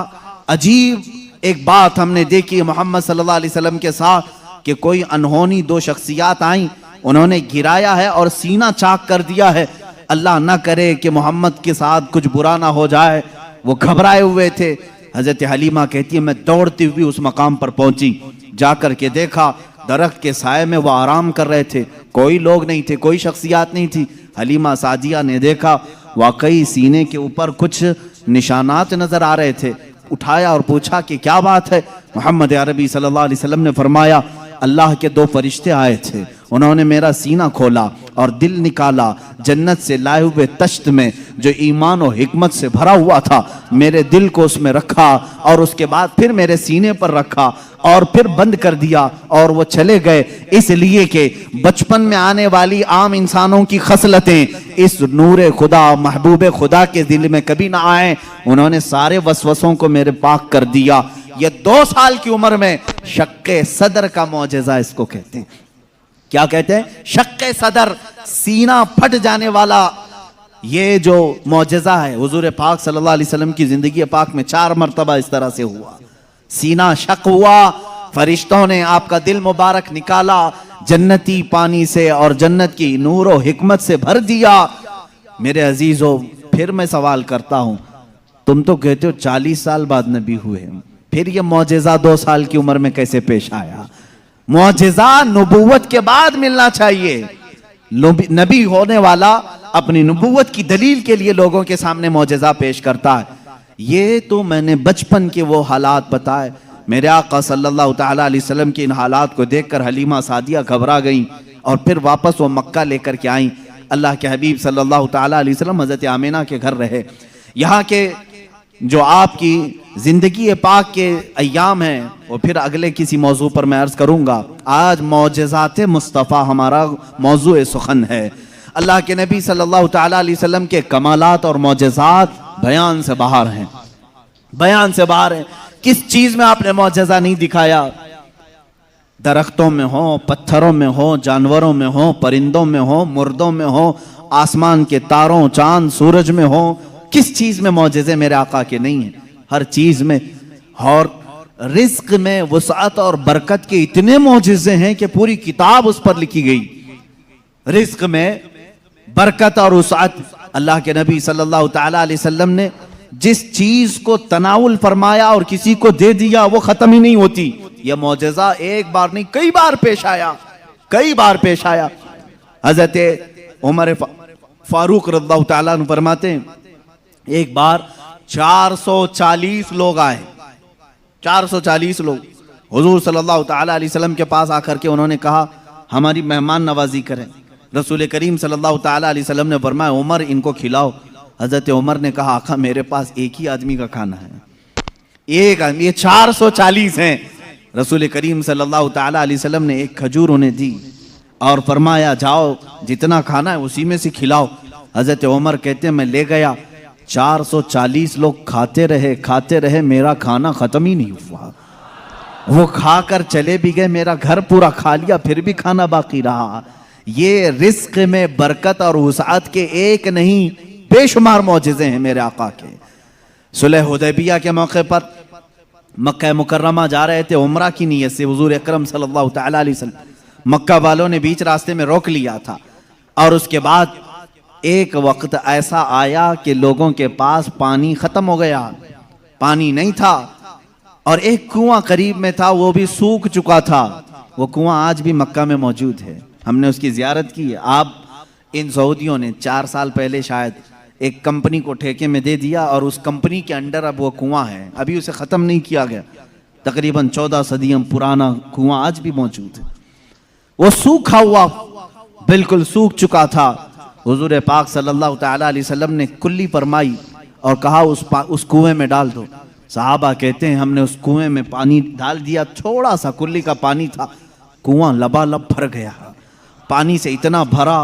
अजीब एक बात हमने देखी मोहम्मद सल्लल्लाहु अलैहि वसल्लम के साथ, कि कोई अनहोनी 2 शख्सियात आई, उन्होंने गिराया है और सीना चाक कर दिया है। अल्लाह ना करे कि मोहम्मद के साथ कुछ बुरा ना हो जाए। वो घबराए हुए थे। हजरत हलीमा कहती है मैं दौड़ती हुई उस मकाम पर पहुंची, जाकर के देखा दरख्त के साए में वो आराम कर रहे थे, कोई लोग नहीं थे, कोई शख्सियात नहीं थी। हलीमा सादिया ने देखा वाकई सीने के ऊपर कुछ निशानात नजर आ रहे थे। उठाया और पूछा कि क्या बात है। मोहम्मद अरबी सल्लल्लाहु अलैहि वसल्लम ने फरमाया अल्लाह के 2 फरिश्ते आए थे, उन्होंने मेरा सीना खोला और दिल निकाला जन्नत से लाए हुए तश्त में जो ईमान और हिकमत से भरा हुआ था, मेरे दिल को उसमें रखा और उसके बाद फिर मेरे सीने पर रखा और फिर बंद कर दिया और वो चले गए। इसलिए कि बचपन में आने वाली आम इंसानों की खसलतें इस नूरे खुदा महबूब खुदा के दिल में कभी ना आए। उन्होंने सारे वसवसों को मेरे पाक कर दिया। ये 2 साल की उम्र में शक्के सदर का मौजज़ा इसको कहते हैं। क्या कहते हैं? शक्के सदर, सीना फट जाने वाला ये जो मौजज़ा है। हुजूर पाक सल्लल्लाहु अलैहि वसल्लम की जिंदगी पाक में 4 मरतबा इस तरह से हुआ। सीना शक हुआ, फरिश्तों ने आपका दिल मुबारक निकाला, जन्नती पानी से और जन्नत की नूर और हिकमत से भर दिया। मेरे अजीजों, फिर मैं सवाल करता हूं, तुम तो कहते हो 40 साल बाद नबी हुए, फिर ये मौजज़ा 2 साल की उम्र में कैसे पेश आया? मौजज़ा नबूवत के बाद मिलना चाहिए। नबी होने वाला अपनी नबूवत की दलील के लिए लोगों के सामने मौजज़ा पेश करता है। ये तो मैंने बचपन के वो हालात बताए। मेरे आका सल्लल्लाहु तआला अलैहि वसल्लम के इन हालात को देखकर हलीमा सादिया घबरा गई और फिर वापस वो मक्का लेकर के आई। अल्लाह के हबीब सल्लल्लाहु तआला अलैहि वसल्लम हज़रत आमिना के घर रहे। यहाँ के जो आपकी ज़िंदगी पाक के अय्याम हैं वो फिर अगले किसी मौजू पर मैं अर्ज़ करूँगा। आज मौजज़ात मुस्तफ़ा हमारा मौजू सुखन है। अल्लाह के नबी सल्लल्लाहु तआला अलैहि वसल्लम के कमालात और मौजज़ात बयान से बाहर हैं, बयान से बाहर हैं। किस चीज़ में आपने मौजज़ा नहीं दिखाया? दरख्तों में हो, पत्थरों में हो, जानवरों में हो, परिंदों में हो, मुर्दों में हो, आसमान के तारों, चांद, सूरज में हो, किस चीज़ में मौजज़े मेरे आका के नहीं है? हर चीज़ में। और रिस्क में वुसअत और बरकत के इतने मौजज़े हैं कि पूरी किताब उस पर लिखी गई। रिस्क में बरकत और वसाअत। अल्लाह के नबी सल्लल्लाहु ताला अलैहि वसल्लम ने जिस चीज को तनाउल फरमाया और किसी को दे दिया वो खत्म ही नहीं होती। यह मौजज़ा एक बार नहीं कई बार पेश आया, कई बार पेश आया। हजरत उमर फारूक रज़ियल्लाहु ताला अन्हु फरमाते हैं, एक बार 440 लोग आए, 440 लोग हुजूर सल्लल्लाहु ताला अलैहि वसल्लम के पास आकर के उन्होंने कहा हमारी मेहमान नवाजी करें। रसूल करीम सल्लल्लाहु ताला अलैहि वसल्लम ने फरमाया उमर इनको खिलाओ। हजरत उमर ने कहा आका मेरे पास एक ही आदमी का खाना है, एक आदमी, ये 440 हैं। रसूल करीम सल्लल्लाहु ताला अलैहि वसल्लम ने एक खजूर उन्हें दी और फरमाया जाओ जितना खाना है उसी में से खिलाओ। हजरत उमर कहते हैं मैं ले गया, 440 लोग खाते रहे, मेरा खाना खत्म ही नहीं हुआ। वो खाकर चले भी गए, मेरा घर पूरा खा लिया, फिर भी खाना बाकी रहा। ये रिस्क में बरकत और वसाअत के एक नहीं बेशुमार मौजिज़े हैं मेरे आका के। सुलह हुदैबिया के मौके पर मक्का मुकर्रमा जा रहे थे उम्रा की नीयत से। हुजूर अकरम सल्लल्लाहु ताला अलैहि वसल्लम मक्का वालों ने बीच रास्ते में रोक लिया था और उसके बाद एक वक्त ऐसा आया कि लोगों के पास पानी खत्म हो गया, पानी नहीं था और एक कुआं करीब में था वो भी सूख चुका था। वो कुआं आज भी मक्का में मौजूद है, हमने उसकी जियारत की है। आप इन सऊदियों ने 4 साल पहले शायद एक कंपनी को ठेके में दे दिया और उस कंपनी के अंडर अब वो कुआं है, अभी उसे ख़त्म नहीं किया गया। तकरीबन 14 सदियों पुराना कुआं आज भी मौजूद है। वो सूखा हुआ बिल्कुल सूख चुका था। हुजूर पाक सल्लल्लाहु ताला अलैहि वसल्लम ने कुल्ली फरमाई और कहा उस कुएं में डाल दो। सहाबा कहते हैं हमने उस कुएं में पानी डाल दिया, थोड़ा सा कुल्ली का पानी था, कुआं लबालब भर गया। पानी से इतना भरा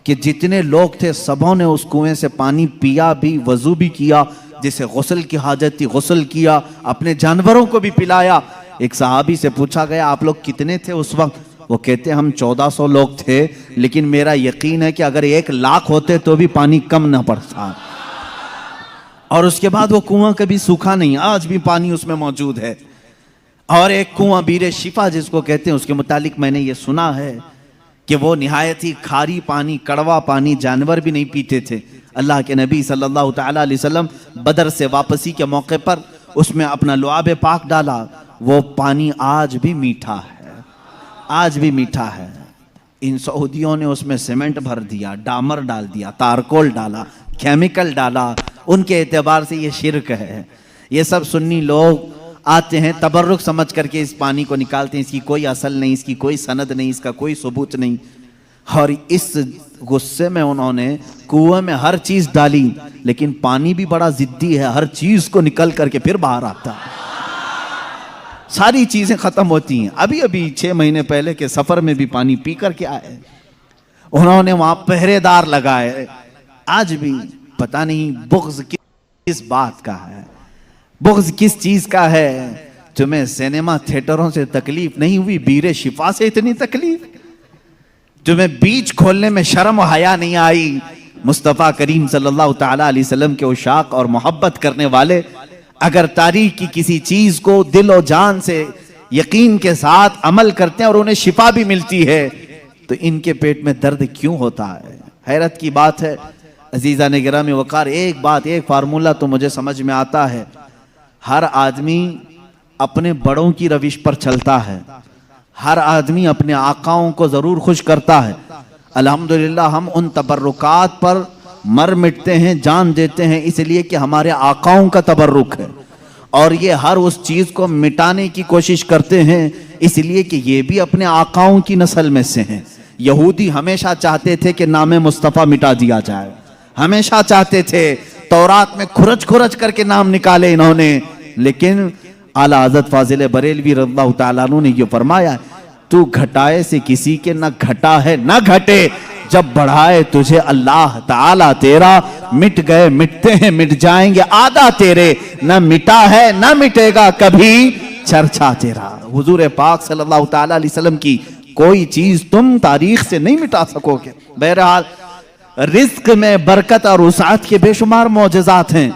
कि जितने लोग थे सबों ने उस कुएं से पानी पिया भी, वजू भी किया, जिसे गुस्ल की हाजत थी गुस्ल किया, अपने जानवरों को भी पिलाया। एक सहाबी से पूछा गया आप लोग कितने थे उस वक्त? वो कहते हम 1400 लोग थे, लेकिन मेरा यकीन है कि अगर 1 लाख होते तो भी पानी कम ना पड़ता। और उसके बाद वो कुआं कभी सूखा नहीं, आज भी पानी उसमें मौजूद है। और एक कुआं बीरे शिफा जिसको कहते हैं, उसके मुतालिक मैंने ये सुना है कि वो निहायत ही खारी पानी, कड़वा पानी जानवर भी नहीं पीते थे। अल्लाह के नबी सल्लल्लाहु ताला अलैहि वसल्लम बदर से वापसी के मौके पर उसमें अपना लुआब पाक डाला, वो पानी आज भी मीठा है, आज भी मीठा है। इन सऊदियों ने उसमें सीमेंट भर दिया, डामर डाल दिया, तारकोल डाला, केमिकल डाला, उनके एतबार से ये शिर्क है। ये सब सुन्नी लोग आते हैं तबर्रुक समझ करके इस पानी को निकालते हैं, इसकी कोई असल नहीं, इसकी कोई सनद नहीं, इसका कोई सबूत नहीं। और इस गुस्से में उन्होंने कुएं में हर चीज डाली, लेकिन पानी भी बड़ा जिद्दी है, हर चीज को निकल करके फिर बाहर आता है, सारी चीजें खत्म होती हैं। अभी अभी 6 महीने पहले के सफर में भी पानी पी करके आए, उन्होंने वहां पहरेदार लगाए। आज भी पता नहीं बुग़्ज़ किस बात का है, बुग़्ज़ किस चीज का है। तुम्हें सिनेमा थिएटरों से तकलीफ नहीं हुई, बीरे शिफा से इतनी तकलीफ? तुम्हें बीच खोलने में शर्म और हया नहीं आई? मुस्तफ़ा करीम सल्लल्लाहु ताला अलैहि वसल्लम के उशाक और मोहब्बत करने वाले अगर तारीख की किसी चीज को दिल और जान से यकीन के साथ अमल करते हैं और उन्हें शिफा भी मिलती है, तो इनके पेट में दर्द क्यों होता है? हैरत की बात है। अजीज़ा ने गिरामी वकार, एक बात, एक फार्मूला तो मुझे समझ में आता है, हर आदमी अपने बड़ों की रविश पर चलता है, हर आदमी अपने आकाओं को जरूर खुश करता है। अल्हम्दुलिल्लाह हम उन तबर्रुकात पर मर मिटते हैं, जान देते हैं, इसलिए कि हमारे आकाओं का तबर्रुक है। और ये हर उस चीज को मिटाने की कोशिश करते हैं, इसलिए कि ये भी अपने आकाओं की नस्ल में से हैं। यहूदी हमेशा चाहते थे कि नाम मुस्तफ़ा मिटा दिया जाए, हमेशा चाहते थे, तौरात में खुरच खुरच करके नाम निकाले इन्होंने। लेकिन आला हज़रत फाजिल बरेलवी रज़ियल्लाहु ताला अन्हु ने ये फरमाया, तू घटाए से किसी के न घटा है न घटे, जब बढ़ाए तुझे अल्लाह ताला तेरा, मिट गए मिटते हैं मिट जाएंगे आदा तेरे, न मिटा है न मिटेगा कभी चर्चा तेरा। हुजूर पाक सल्लल्लाहु ताला अलैहि वसल्लम की कोई चीज तुम तारीख से नहीं मिटा सकोगे। बहरहाल रिज्क में बरकत और वसाअत के बेशुमार मौजज़ात हैं।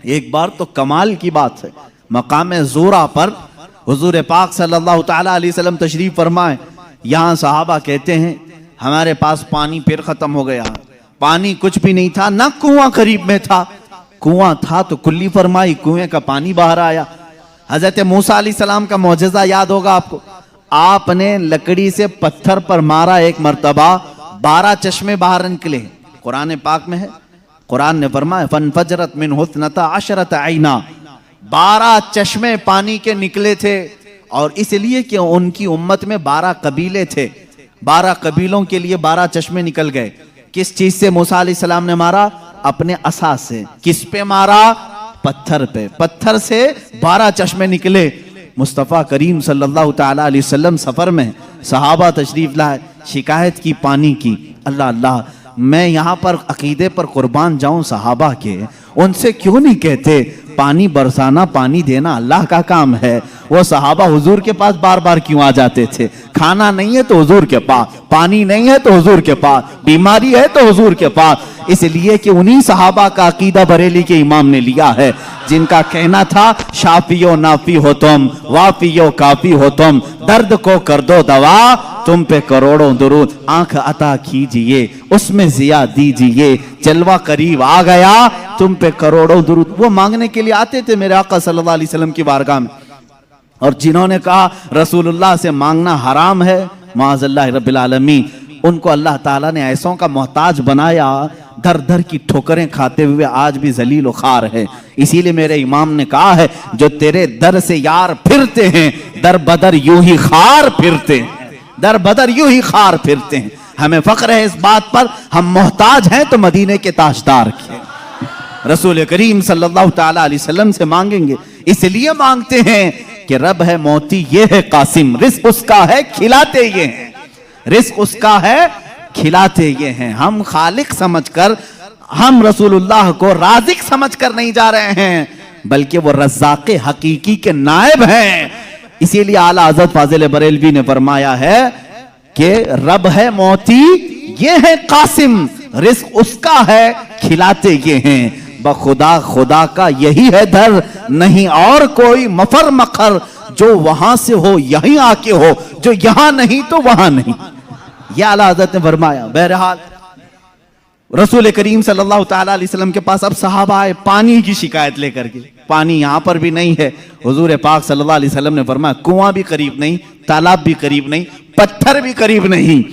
एक बार तो कमाल की बात है, मकाम ज़ूरा पर हुजूर पाक सल्लल्लाहु ताला अलैहि वसल्लम तशरीफ फरमाए। यहाँ सहाबा कहते हैं हमारे पास पानी फिर खत्म हो गया। पानी कुछ भी नहीं था, ना कुआं करीब में था, कुआं था तो कुल्ली फरमाई, कुएं का पानी बाहर आया। हजरत मूसा अलैहिस्सलाम का मौजज़ा याद होगा आपको, आपने लकड़ी से पत्थर पर मारा एक मर्तबा, 12 चश्मे बाहर निकले। कुरान पाक में है, कुरान ने फरमाया फनफजरत मिन हुस्नता अशरत आइना, 12 चश्मे पानी के निकले थे। और इसलिए कि उनकी उम्मत में 12 कबीले थे, 12 कबीलों के लिए 12 चश्मे निकल गए। किस चीज से मूसा अलैहिस्सलाम ने मारा? अपने असा से। किस पे मारा? पत्थर पे। पत्थर से 12 चश्मे निकले। मुस्तफ़ा करीम सल्लल्लाहु ताला अलैहि वसल्लम सफर में, सहाबा तशरीफ लाए, शिकायत की पानी की। अल्लाह अल्लाह, मैं यहाँ पर अकीदे पर कुर्बान जाऊं सहाबा के, उनसे क्यों नहीं कहते पानी बरसाना, पानी देना अल्लाह का काम है। वो सहाबा हुजूर के पास बार बार क्यों आ जाते थे? खाना नहीं है तो हुजूर के पास, पानी नहीं है तो हुजूर के पास, बीमारी है तो हुजूर के पास। इसलिए कि उन्हीं सहाबा का अकीदा बरेली के इमाम ने लिया है, जिनका कहना था शाफियो नाफी हो तुम, वाफियो काफी हो तुम, दर्द को कर दो दवा, तुम पे करोड़ों दुरूद, आंख अता कीजिए उसमें जिया दीजिए, जलवा करीब आ गया तुम पे करोड़ों दुरूद। वो मांगने के लिए आते थे मेरे आका सल्लल्लाहु अलैहि वसल्लम की बारगाह में, और जिन्होंने कहा रसूलुल्लाह से मांगना हराम है, माअज़ल्लाह रब्बिल आलमीन, उनको अल्लाह ताला ने ऐसों का मोहताज बनाया, दर दर की ठोकरें खाते हुए आज भी जलील व खार है। इसीलिए मेरे इमाम ने कहा है, जो तेरे दर से यार फिरते हैं, दर बदर यूं ही खार फिरते हैं, दर बदर यूं ही खार फिरते हैं। हमें फख्र है इस बात पर, हम मोहताज हैं तो मदीने के ताजदार के रसूल करीम सल्लल्लाहु ताला अलैहि वसल्लम से मांगेंगे। इसलिए मांगते हैं कि रब है मोती ये है कासिम, रिस्क उसका है खिलाते ये हैं, रिस्क उसका है खिलाते ये हैं। हम खालिक समझकर, हम रसूलुल्लाह को राज़िक समझकर नहीं जा रहे हैं, बल्कि वो रज़्ज़ाक़े हकीकी के नायब हैं। इसीलिए आला हज़रत फाज़िल बरेलवी ने फरमाया है कि रब है मोती ये है कासिम, रिस्क उसका है खिलाते ये हैं। बखुदा खुदा का यही है दर, नहीं और कोई मफर मखर, जो वहां से हो यहीं आके हो, जो यहां नहीं तो वहां नहीं। यह आला हज़रत ने फरमाया। बहरहाल रसूल करीम सल्लल्लाहु ताला अलैहि वसल्लम के पास अब सहाबा आए पानी की शिकायत लेकर के, पानी यहां पर भी नहीं है। हुजूर पाक सल्लल्लाहु अलैहि वसल्लम ने फरमाया कुआं भी करीब नहीं, तालाब भी करीब नहीं, पत्थर भी करीब नहीं।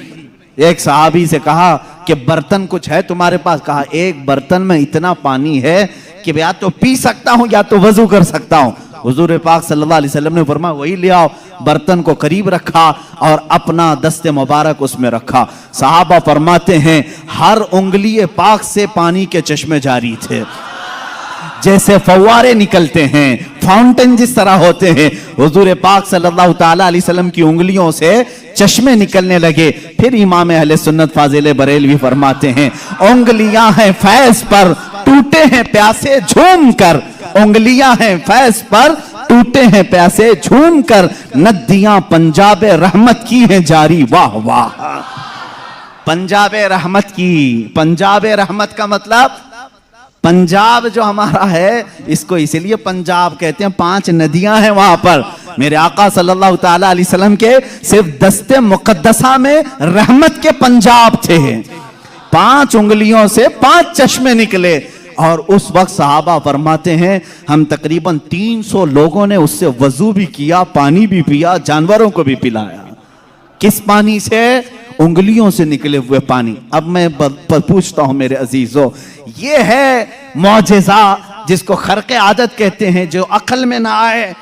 एक सहाबी से कहा कि बर्तन कुछ है तुम्हारे पास? कहा एक बर्तन में इतना पानी है कि या तो पी सकता हूं या तो वजू कर सकता हूं। हुजूर पाक सल्लल्लाहु अलैहि वसल्लम ने फरमाया वही ले आओ। बर्तन को करीब रखा और अपना दस्ते मुबारक उसमें रखा। सहाबा फरमाते हैं हर उंगली पाक से पानी के चश्मे जारी थे, जैसे फव्वारे निकलते हैं, फाउंटेन जिस तरह होते हैं। हुजूर पाक सल्लल्लाहु ताला अलैहि वसल्लम की उंगलियों से चश्मे निकलने लगे। फिर इमाम अहले सुन्नत फाजिल बरेलवी फरमाते हैं उंगलियां हैं फैज पर, टूटे हैं प्यासे झूम कर, उंगलियां हैं फैज पर, टूटे हैं प्यासे झूम कर, नदियां पंजाब रहमत की हैं जारी। वाह वाह, पंजाब रहमत की। पंजाब रहमत का मतलब पंजाब जो हमारा है इसको इसलिए पंजाब कहते हैं, 5 नदियां हैं वहां पर। मेरे आका सल्लल्लाहु ताला अलैहि वसल्लम के सिर्फ दस्ते मुकद्दसा में रहमत के पंजाब थे। 5 उंगलियों से 5 चश्मे निकले। और उस वक्त सहाबा फरमाते हैं हम तकरीबन 300 लोगों ने उससे वजू भी किया, पानी भी पिया, जानवरों को भी पिलाया। किस पानी से? उंगलियों से निकले हुए पानी। अब मैं पूछता हूं मेरे अजीजों, ये है मौजज़ा जिसको खर्क़े आदत कहते हैं, जो अकल में ना आए,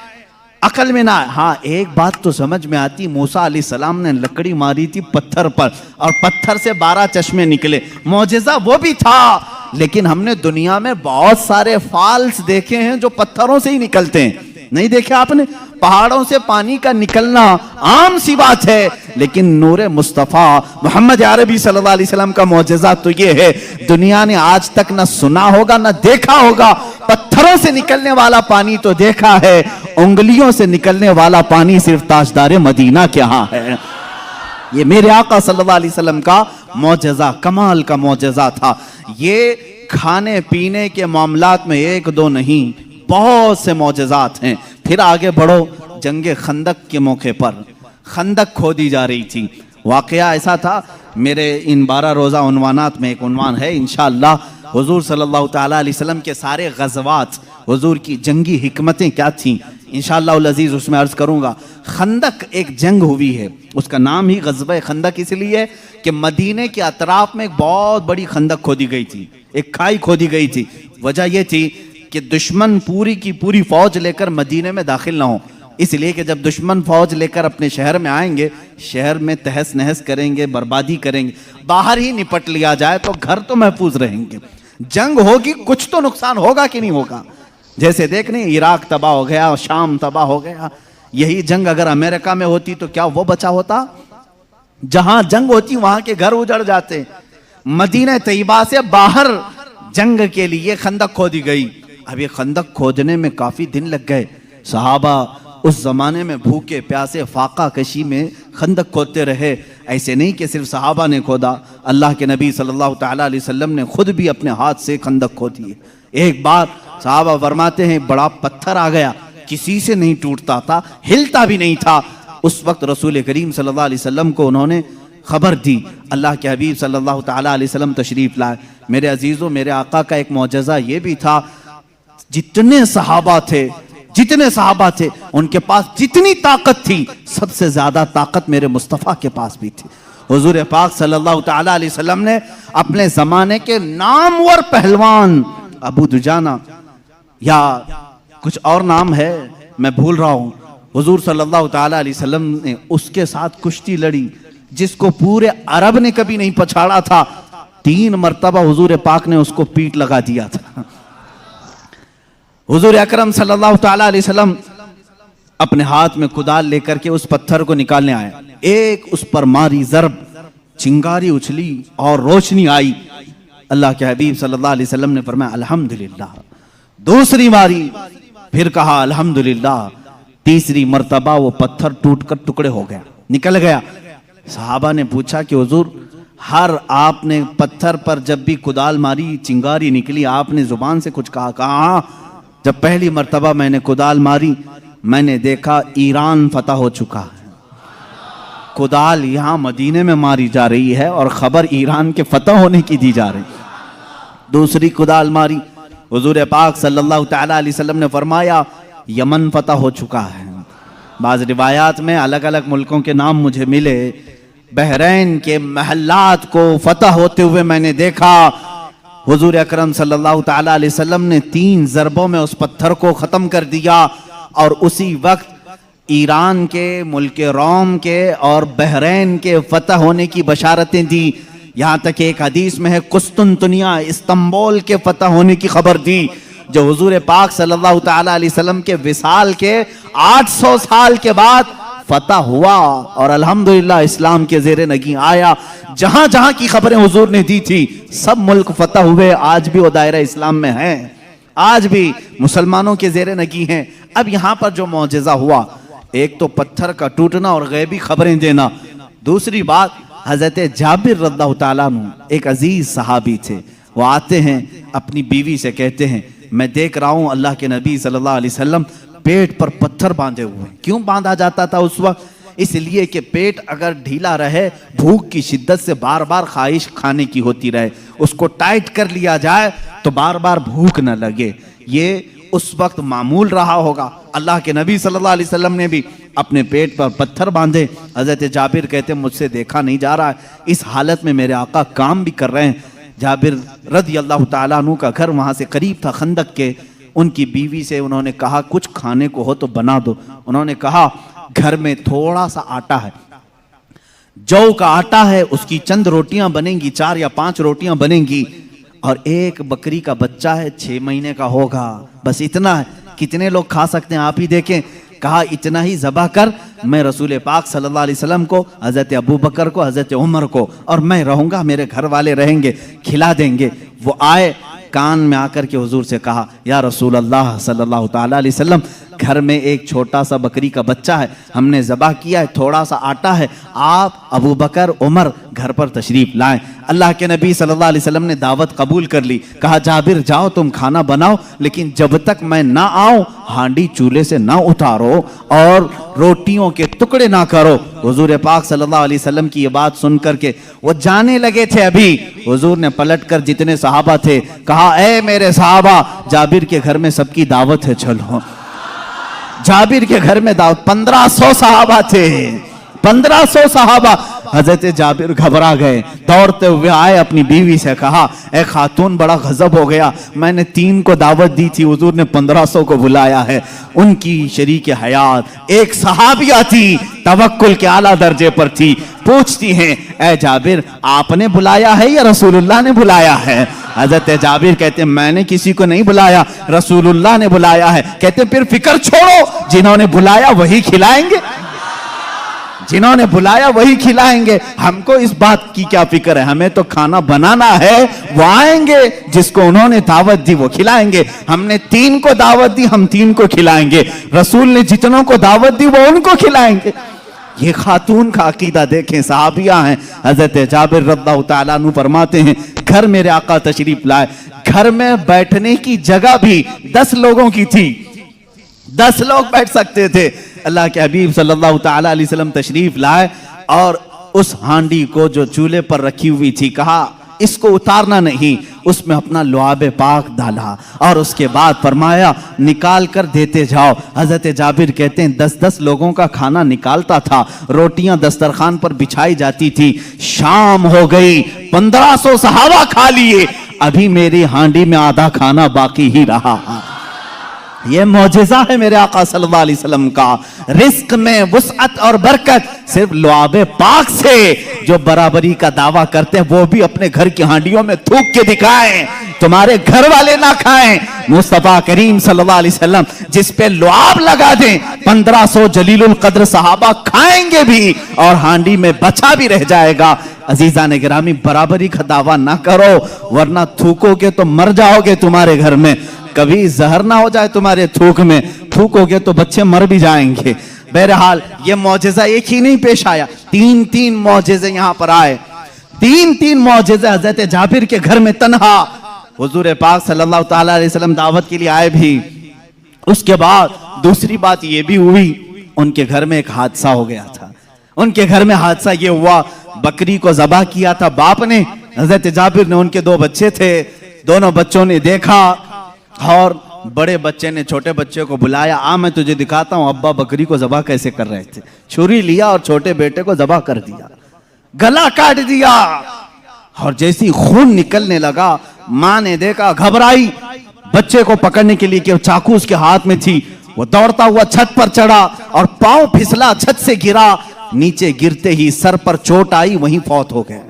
अकल में ना आए। हाँ एक बात तो समझ में आती, मूसा अलैहिस्सलाम ने लकड़ी मारी थी पत्थर पर और पत्थर से 12 चश्मे निकले, मौजज़ा वो भी था। लेकिन हमने दुनिया में बहुत सारे फॉल्स देखे हैं जो पत्थरों से ही निकलते हैं। नहीं देखे आपने? पहाड़ों से पानी का निकलना आम सी बात है, लेकिन नूरे मुस्तफ़ा मोहम्मद अरबी सल्लल्लाहु अलैहि वसल्लम का मौजज़ा तो ये है, दुनिया ने आज तक ना सुना होगा ना देखा होगा। पत्थरों से निकलने वाला पानी तो देखा है, उंगलियों से निकलने वाला पानी सिर्फ ताजदार मदीना के यहाँ है। ये मेरे आका सल्लल्लाहु अलैहि वसल्लम का मौजज़ा, कमाल का मौजज़ा था। ये खाने पीने के मामलात में 1-2 नहीं, बहुत से मौजज़ात हैं। फिर आगे बढ़ो, जंगे खंदक के मौके पर खंदक खोदी जा रही थी। वाकया ऐसा था मेरे इन 12 रोज़ा उन्वानात में एक उन्वान है इंशाअल्लाह हुजूर सल्लल्लाहु ताला अलैहि वसल्लम के सारे गज़वात, हुजूर की जंगी हिकमतें क्या थीं, इंशाअल्लाह उल अज़ीज़ उसमें अर्ज़ करूँगा। खंदक एक जंग हुई है, उसका नाम ही ग़ज़वा खंदक इसलिए है कि मदीने के अतराफ में एक बहुत बड़ी खंदक खोदी गई थी, एक खाई खोदी गई थी। वजह यह थी कि दुश्मन पूरी की पूरी फौज लेकर मदीने में दाखिल ना हो, इसलिए कि जब दुश्मन फौज लेकर अपने शहर में आएंगे, शहर में तहस नहस करेंगे, बर्बादी करेंगे, बाहर ही निपट लिया जाए तो घर तो महफूज रहेंगे। जंग होगी, कुछ तो नुकसान होगा कि नहीं होगा। जैसे देख नहीं, इराक तबाह हो गया, शाम तबाह हो गया। यही जंग अगर अमेरिका में होती तो क्या वो बचा होता? जहां जंग होती वहां के घर उजड़ जाते। मदीना तैयबा से बाहर जंग के लिए खंदक खोदी गई। अब ये खंदक खोदने में काफी दिन लग गए। सहाबा उस जमाने में भूखे प्यासे फाका कशी में खंदक खोदते रहे। ऐसे नहीं कि सिर्फ सहाबा ने खोदा, अल्लाह के नबी सल्लल्लाहु ताला अलैहि वसल्लम ने खुद भी अपने हाथ से खंदक खोदी है। एक बार सहाबा फरमाते हैं बड़ा पत्थर आ गया, किसी से नहीं टूटता था, हिलता भी नहीं था। उस वक्त रसूल करीम सल्लल्लाहु अलैहि वसल्लम को उन्होंने खबर दी। अल्लाह के हबीब सल्लल्लाहु ताला अलैहि वसल्लम तशरीफ लाए। मेरे अजीजों, मेरे आका का एक मौजज़ा ये भी था, जितने सहाबा थे उनके पास जितनी ताकत थी, सबसे ज्यादा ताकत मेरे मुस्तफ़ा के पास भी थी। हुजूर पाक सल्लल्लाहु ताला अलैहि वसल्लम ने अपने जमाने के नामवर पहलवान अबू दुजाना या कुछ और नाम है मैं भूल रहा हूं, हुजूर सल्लल्लाहु ताला अलैहि वसल्लम ने उसके साथ कुश्ती लड़ी जिसको पूरे अरब ने कभी नहीं पछाड़ा था। 3 मरतबा हुजूर पाक ने उसको पीठ लगा दिया था। हुजूर अकरम सल्लल्लाहु ताला अलैहि वसल्लम अपने हाथ में कुदाल लेकर के उस पत्थर को निकालने आए। एक उस पर मारी ज़रब, चिंगारी उछली और रोशनी आई। अल्लाह के हबीब सल्लल्लाहु अलैहि वसल्लम ने फरमाया अल्हम्दुलिल्लाह। दूसरी मारी, फिर कहा अल्हम्दुलिल्लाह। तीसरी मर्तबा वो पत्थर टूटकर टुकड़े हो गया, निकल गया। सहाबा ने पूछा कि हुजूर, हर आपने पत्थर पर जब भी कुदाल मारी चिंगारी निकली, आपने जुबान से कुछ कहा? कहा जब पहली मर्तबा मैंने कुदाल मारी, मैंने देखा ईरान फतह हो चुका है। कुदाल यहां मदीने में मारी जा रही है और खबर ईरान के फतह होने की दी जा रही। दूसरी कुदाल मारी, हुजूर पाक सल्लल्लाहु ताला अलैहि वसल्लम ने फरमाया यमन फतह हो चुका है। बाज़ रिवायात में अलग अलग मुल्कों के नाम मुझे मिले। बहरैन के महल्लात को फतह होते हुए मैंने देखा। हुजूर अकरम सल्लल्लाहु ताला अलैहि वसल्लम ने 3 ज़रबों में उस पत्थर को ख़त्म कर दिया और उसी वक्त ईरान के, मुल्क रोम के और बहरैन के फतह होने की बशारतें दी। यहाँ तक एक हदीस में है कुस्तुनतुनिया, इस्तांबुल के फतह होने की खबर दी, जो हुजूर पाक सल्लल्लाहु ताला अलैहि वसल्लम के विसाल के 800 साल के बाद फतह हुआ और अल्हम्दुलिल्लाह इस्लाम के ज़ेरे नगी आया। जहां जहां की खबरें हुजूर ने दी थी सब मुल्क फतह हुए। आज भी वो दायरा इस्लाम में है, आज भी मुसलमानों के ज़ेरे नगी हैं। अब यहाँ पर जो मौजज़ा हुआ, एक तो पत्थर का टूटना और गैबी खबरें देना, दूसरी बात हज़रत जाबिर रज़ियल्लाहु ताला अन्हु एक अजीज सहाबी थे। वो आते हैं अपनी बीवी से कहते हैं मैं देख रहा हूँ अल्लाह के नबी सल्लल्लाहु अलैहि वसल्लम पेट पर पत्थर बांधे हुए। क्यों बांधा जाता था उस वक्त? इसलिए कि पेट अगर ढीला रहे, भूख की शिद्दत से बार बार ख्वाहिश खाने की होती रहे, उसको टाइट कर लिया जाए तो बार बार भूख न लगे। ये उस वक्त मामूल रहा होगा। अल्लाह के नबी सल्लल्लाहु अलैहि वसल्लम ने भी अपने पेट पर पत्थर बांधे। हज़रत जाबिर कहते मुझसे देखा नहीं जा रहा है, इस हालत में मेरे आका काम भी कर रहे हैं। जाबिर रज़ियल्लाहु ताला अन्हु का घर वहाँ से करीब था खंदक के। उनकी बीवी से उन्होंने कहा कुछ खाने को हो तो बना दो। उन्होंने कहा घर में थोड़ा सा आटा है, जौ का आटा है, उसकी चंद रोटियां बनेंगी, 4 या 5 रोटियां बनेंगी, और एक बकरी का बच्चा है 6 महीने का होगा, बस इतना है। कितने लोग खा सकते हैं आप ही देखें। कहा इतना ही ज़बह कर, मैं रसूल पाक सल्लल्लाहु अलैहि वसल्लम को, हज़रत अबू बकर को, हज़रत उमर को, और मैं रहूँगा, मेरे घर वाले रहेंगे, खिला देंगे। वो आए, कान में आकर के हुजूर से कहा या रसूल अल्लाह सल्लल्लाहु ताला अलैहि वसल्लम घर में एक छोटा सा बकरी का बच्चा है, हमने ज़बह किया है, थोड़ा सा आटा है, आप अबू बकर उमर घर पर तशरीफ लाएं। अल्लाह के नबी सल्लल्लाहु अलैहि वसल्लम ने दावत कबूल कर ली। कहा जाबिर जाओ तुम खाना बनाओ, लेकिन जब तक मैं ना आऊं हांडी चूल्हे से ना उतारो और रोटियों के टुकड़े ना करो। हुजूर पाक सल्लल्लाहु अलैहि वसल्लम की ये बात सुन करके वो जाने लगे थे, अभी हुजूर ने पलटकर जितने सहाबा थे कहा, ए मेरे सहाबा, जाबिर के घर में सबकी दावत है, चलो। जाबिर के घर में दावत, 1500 सहाबा थे, 1500 सहाबा। हजरत जाबिर घबरा गए, दौड़ते हुए आए, अपनी बीवी से कहा, ए खातून बड़ा गजब हो गया, मैंने 3 को दावत दी थी, हुजूर ने 1500 को बुलाया है। उनकी शरीक हयात एक सहाबिया थी, तवक्कुल के आला दर्जे पर थी, पूछती हैं, ए जाबिर आपने बुलाया है या रसूलुल्लाह ने बुलाया है? हजरत जाबिर कहते हैं मैंने किसी को नहीं बुलाया, रसूलुल्लाह ने बुलाया है। कहते फिर फिक्र छोड़ो, जिन्होंने बुलाया वही खिलाएंगे, जिन्होंने बुलाया वही खिलाएंगे, हमको इस बात की क्या फिक्र है, हमें तो खाना बनाना है, वो आएंगे, जिसको उन्होंने दावत दी वो खिलाएंगे। हमने 3 को दावत दी, हम 3 को खिलाएंगे, रसूल ने जितनों को दावत दी वो उनको खिलाएंगे। ये खातून का अकीदा देखें, सहाबिया हैं। हजरत जाबिर रज़ियल्लाहु ताला अन्हु फरमाते हैं, घर मेरे आका तशरीफ लाए, घर में बैठने की जगह भी 10 लोगों की थी, 10 लोग बैठ सकते थे। अल्लाह के हबीब सल्लल्लाहु ताला अलैहि वसल्लम तशरीफ लाए और उस हांडी को जो चूल्हे पर रखी हुई थी, कहा इसको उतारना नहीं, उसमें अपना लुआबे पाक डाला और उसके बाद फरमाया निकाल कर देते जाओ। हजरत जाबिर कहते हैं 10-10 लोगों का खाना निकालता था, रोटियां दस्तरखान पर बिछाई जाती थी। शाम हो गई, 1500 सहाबा खा लिए, अभी मेरी हांडी में आधा खाना बाकी ही रहा। ये मौजिज़ा है मेरे आका सल्लल्लाहु अलैहि वसल्लम का। रिस्क में वुसअत और बरकत सिर्फ लुआबे पाक से जो बराबरी का दावा करते हैं वो भी अपने घर की हांडियों में थूक के दिखाएं, तुम्हारे घर वाले ना खाएं। मुस्तफा करीम सल्लल्लाहु अलैहि वसल्लम जिस पे लुआब लगा दें, 1500 जलीलुल कद्र सहाबा खाएंगे भी और हांडी में बचा भी रह जाएगा। अजीजा ने गिरामी, बराबरी का दावा ना करो, वरना थूकोगे तो मर जाओगे तुम्हारे घर में। कभी जहर ना हो जाए तुम्हारे थूक में, थूकोगे तो बच्चे मर भी जाएंगे। बहरहाल ये मौजिज़ा एक ही नहीं पेश आया, 3-3 मौजिज़े यहां पर आए, 3-3 मौजिज़े हजरत जाबिर के घर में तन्हा। हुजूर पाक सल्लल्लाहु ताला अलैहि वसल्लम दावत के लिए आए भी। उसके बाद दूसरी बात ये भी हुई, उनके घर में एक हादसा हो गया था। उनके घर में हादसा ये हुआ, बकरी को ज़बह किया था बाप ने, हजरत जाबिर ने, उनके 2 बच्चे थे, दोनों बच्चों ने देखा और बड़े बच्चे ने छोटे बच्चे को बुलाया, आ मैं तुझे दिखाता हूं अब्बा बकरी को ज़बह कैसे कर रहे थे। छुरी लिया और छोटे बेटे को ज़बह कर दिया, गला काट दिया और जैसी खून निकलने लगा, मां ने देखा, घबराई, बच्चे को पकड़ने के लिए कि चाकू उसके हाथ में थी, वो दौड़ता हुआ छत पर चढ़ा और पांव फिसला, छत से गिरा, नीचे गिरते ही सर पर चोट आई, वहीं फौत हो गए।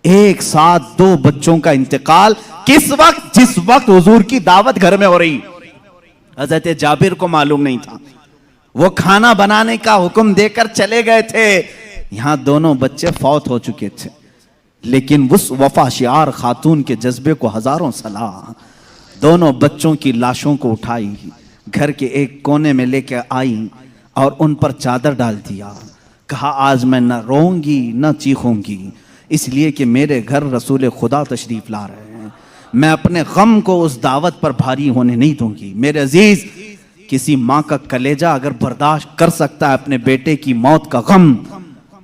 एक साथ 2 बच्चों का इंतकाल किस वक्त, जिस वक्त हुजूर की दावत घर में हो रही। हजरत जाबिर को मालूम नहीं था, वो खाना बनाने का हुक्म देकर चले गए थे, यहां दोनों बच्चे फौत हो चुके थे। लेकिन उस वफा शियार खातून के जज्बे को हजारों सलाह, दोनों बच्चों की लाशों को उठाई, घर के एक कोने में लेकर आई और उन पर चादर डाल दिया। कहा आज मैं न रोऊंगी न चीखूंगी, इसलिए कि मेरे घर रसूल खुदा तशरीफ ला रहे हैं, मैं अपने गम को उस दावत पर भारी होने नहीं दूंगी। मेरे अजीज, किसी माँ का कलेजा अगर बर्दाश्त कर सकता है अपने बेटे की मौत का गम,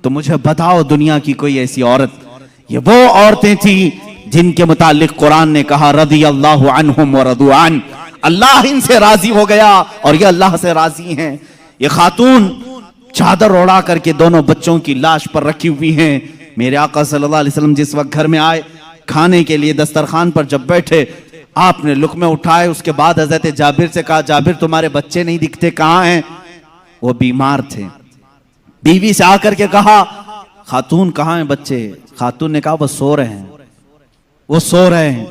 तो मुझे बताओ दुनिया की कोई ऐसी औरत। ये वो औरतें थी जिनके मुतालिक कुरान ने कहा रज़ियल्लाहु अन्हुम व रदू अन, अल्लाह इनसे राजी हो गया और ये अल्लाह से राजी हैं। ये खातून चादर ओढ़ा करके दोनों बच्चों की लाश पर रखी हुई हैं। मेरे आका सल्लल्लाहु अलैहि वसल्लम जिस वक्त घर में आए, खाने के लिए दस्तरखान पर जब बैठे, आपने लुक़मे उठाए, उसके बाद हजरत जाबिर से कहा, जाबिर तुम्हारे बच्चे नहीं दिखते, कहाँ हैं? वो बीमार थे। बीवी से आकर के कहा, खातून कहाँ हैं बच्चे? खातून ने कहा वो सो रहे हैं, वो सो रहे हैं,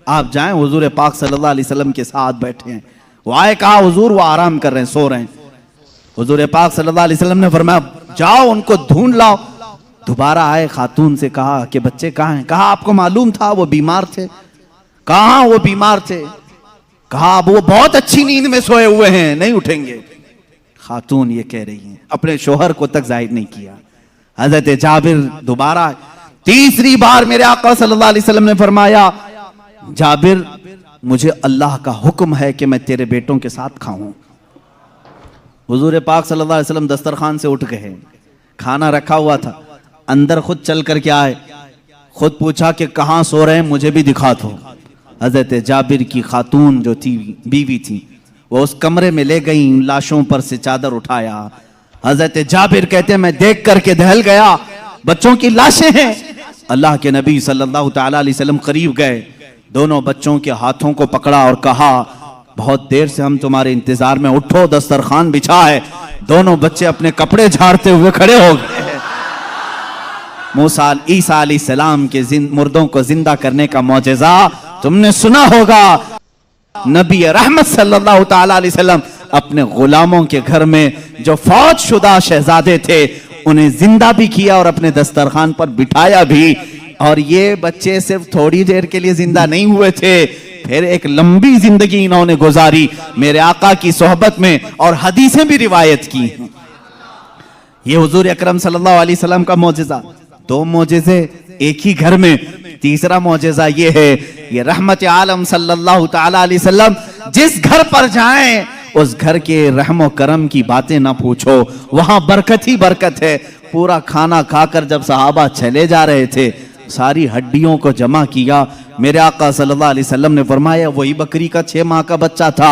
आप जाएं। हुजूर पाक सल्लल्लाहु अलैहि वसल्लम के साथ बैठे हैं। वो आए, कहा हुजूर वो आराम कर रहे हैं, सो रहे हैं। हुजूर पाक सल्लल्लाहु अलैहि वसल्लम ने फरमाया जाओ उनको ढूंढ लाओ। दोबारा आए, खातून से कहा कि बच्चे कहाँ हैं? कहा आपको मालूम था वो बीमार थे। कहाँ वो बीमार थे? कहा अब वो बहुत अच्छी नींद में सोए हुए हैं, नहीं उठेंगे। खातून ये कह रही हैं, अपने शोहर को तक जाहिर नहीं किया। हजरत जाबिर दोबारा तीसरी बार मेरे आका सल्लल्लाहु अलैहि वसल्लम ने फरमाया, जाबिर मुझे अल्लाह का हुक्म है कि मैं तेरे बेटों के साथ खाऊं। हुजूर पाक सल्लल्लाहु अलैहि वसल्लम दस्तरखान से उठ गए, खाना रखा हुआ था, अंदर खुद चल करके आए, खुद पूछा कि कहाँ सो रहे हैं, मुझे भी दिखा दो। हजरत जाबिर की खातून जो थी, बीवी थी, वो उस कमरे में ले गई, लाशों पर से चादर उठाया। हजरत जाबिर कहते हैं मैं देख करके दहल गया, बच्चों की लाशें हैं। अल्लाह के नबी सल्लल्लाहु तआला अलैहि वसल्लम करीब गए, दोनों बच्चों के हाथों को पकड़ा और कहा बहुत देर से हम तुम्हारे इंतजार में, उठो दस्तरखान बिछा है। दोनों बच्चे अपने कपड़े झाड़ते हुए खड़े हो गए। मूसा ईसा अलैहिस्सलाम के मुर्दों को जिंदा करने का मौजज़ा तुमने सुना होगा। नबी रहमत सल्लल्लाहु तआला अलैहि वसल्लम अपने गुलामों के घर में जो फौज शुदा शहजादे थे उन्हें जिंदा भी किया और अपने दस्तरखान पर बिठाया भी। और ये बच्चे सिर्फ थोड़ी देर के लिए जिंदा नहीं हुए थे, फिर एक लंबी जिंदगी इन्होंने गुजारी मेरे आका की सोहबत में और हदीसें भी रिवायत की। ये हुजूर अकरम सल्लल्लाहु अलैहि वसल्लम का मौजज़ा। दो मौजज़े एक ही घर में। तीसरा मौजज़ा ये है, ये रहमत आलम सल्लल्लाहु तआला अलैहि वसल्लम जिस घर पर जाएं उस घर के रहम और करम की बातें ना पूछो, वहां बरकत ही बरकत है। पूरा खाना खाकर जब सहाबा चले जा रहे थे, सारी हड्डियों को जमा किया। मेरे आका सल्लल्लाहु अलैहि वसल्लम ने फरमाया वही बकरी का 6 माह का बच्चा था।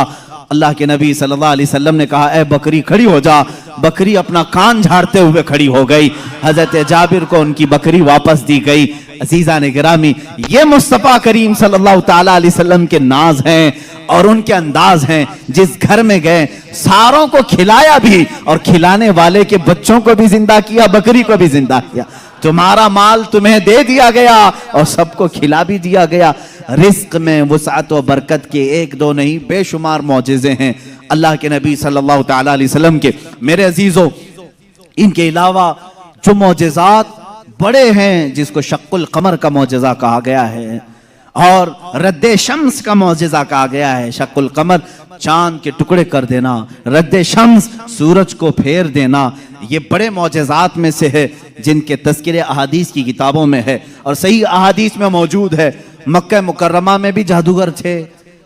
अल्लाह के नबी सल्लल्लाहु अलैहि वसल्लम ने कहा ए बकरी खड़ी हो जा। बकरी अपना कान झाड़ते हुए खड़ी हो गई। हजरत जाबिर को उनकी बकरी वापस दी गई। अजीजा ने गिरामी, ये मुस्तफ़ा करीम सल्लल्लाहु तआला अलैहि वसल्लम के नाज हैं और उनके अंदाज हैं। जिस घर में गए सारों को खिलाया भी और खिलाने वाले के बच्चों को भी जिंदा किया, बकरी को भी जिंदा किया। तुम्हारा माल तुम्हें दे दिया गया और सबको खिला भी दिया गया। रिस्क में वुसअत और बरकत के एक दो नहीं बेशुमार मौजज़े हैं अल्लाह के नबी सल्लल्लाहु तआला अलैहि वसल्लम के। मेरे अजीजों, इनके अलावा जो मौजज़ात बड़े हैं, जिसको शक्कुल कमर का मौजज़ा कहा गया है और रद्दे शम्स का मौजज़ा कहा गया है। शक्कुल कमर चांद के टुकड़े कर देना, रद्दे शम्स सूरज को फेर देना, ये बड़े मौजज़ात में से है जिनके तज़किरे अहादीस की किताबों में है और सही अहादीस में मौजूद है। मक्का मुकर्रमा में भी जादूगर थे,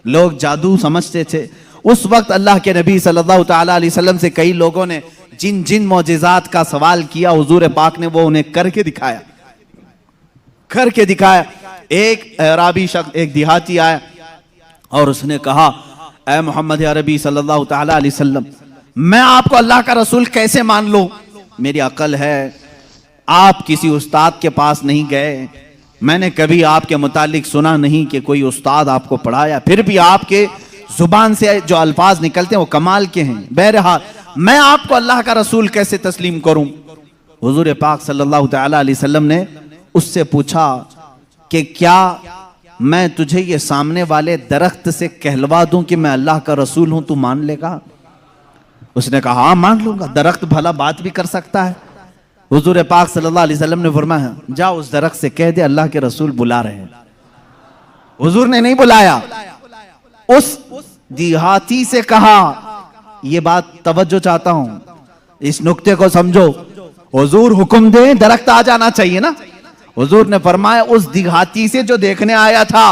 लोग जादू समझते थे। उस वक्त अल्लाह के नबी सल्लल्लाहु तआला अलैहि वसल्लम से कई लोगों ने जिन जिन मौजज़ात का सवाल किया, हुजूर पाक ने वो उन्हें करके दिखाया। एक अराबी शख्स, एक देहाती आया और उसने कहा ऐ मोहम्मद अरबी सल्लल्लाहु तआला अलैहि वसल्लम, मैं आपको अल्लाह का रसूल कैसे मान लूं? मेरी अकल है, आप किसी उस्ताद के पास नहीं गए, मैंने कभी आपके मुतालिक सुना नहीं कि कोई उस्ताद आपको पढ़ाया, फिर भी आपके जुबान से जो अल्फाज निकलते हैं वो कमाल के हैं। बहरहाल मैं आपको अल्लाह का रसूल कैसे तस्लीम करूं? हुजूर पाक सल्लल्लाहु तआला अलैहि वसल्लम ने उससे पूछा कि क्या मैं तुझे ये सामने वाले दरख्त से कहलवा दूं कि मैं अल्लाह का रसूल हूं, तू मान लेगा? उसने कहा हाँ मान लूंगा, दरख्त भला बात भी कर सकता है। हुजूर पाक सल्लल्लाहु अलैहि वसल्लम ने फरमाया जा उस दरख्त से कह दे अल्लाह के रसूल बुला रहे हैं। हुजूर ने नहीं बुलाया, उस देहाती से कहा, ये बात तवज्जो चाहता हूं, इस नुक्ते को समझो। हुजूर हुक्म दे दरख्त आ जाना चाहिए ना। हुजूर ने फरमाया उस देहाती से जो देखने आया था,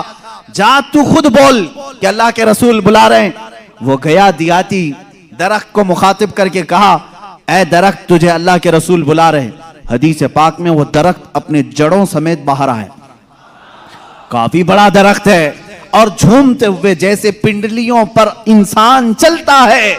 जा तू खुद बोल कि अल्लाह के रसूल बुला रहे हैं। वो गया देहाती, दरख्त को मुखातिब करके कहा ऐ दरख्त तुझे अल्लाह के रसूल बुला रहे हैं। हदीस पाक में वो दरख्त अपने जड़ों समेत बाहर आया, काफी बड़ा दरख्त है और झूमते हुए जैसे पिंडलियों पर इंसान चलता है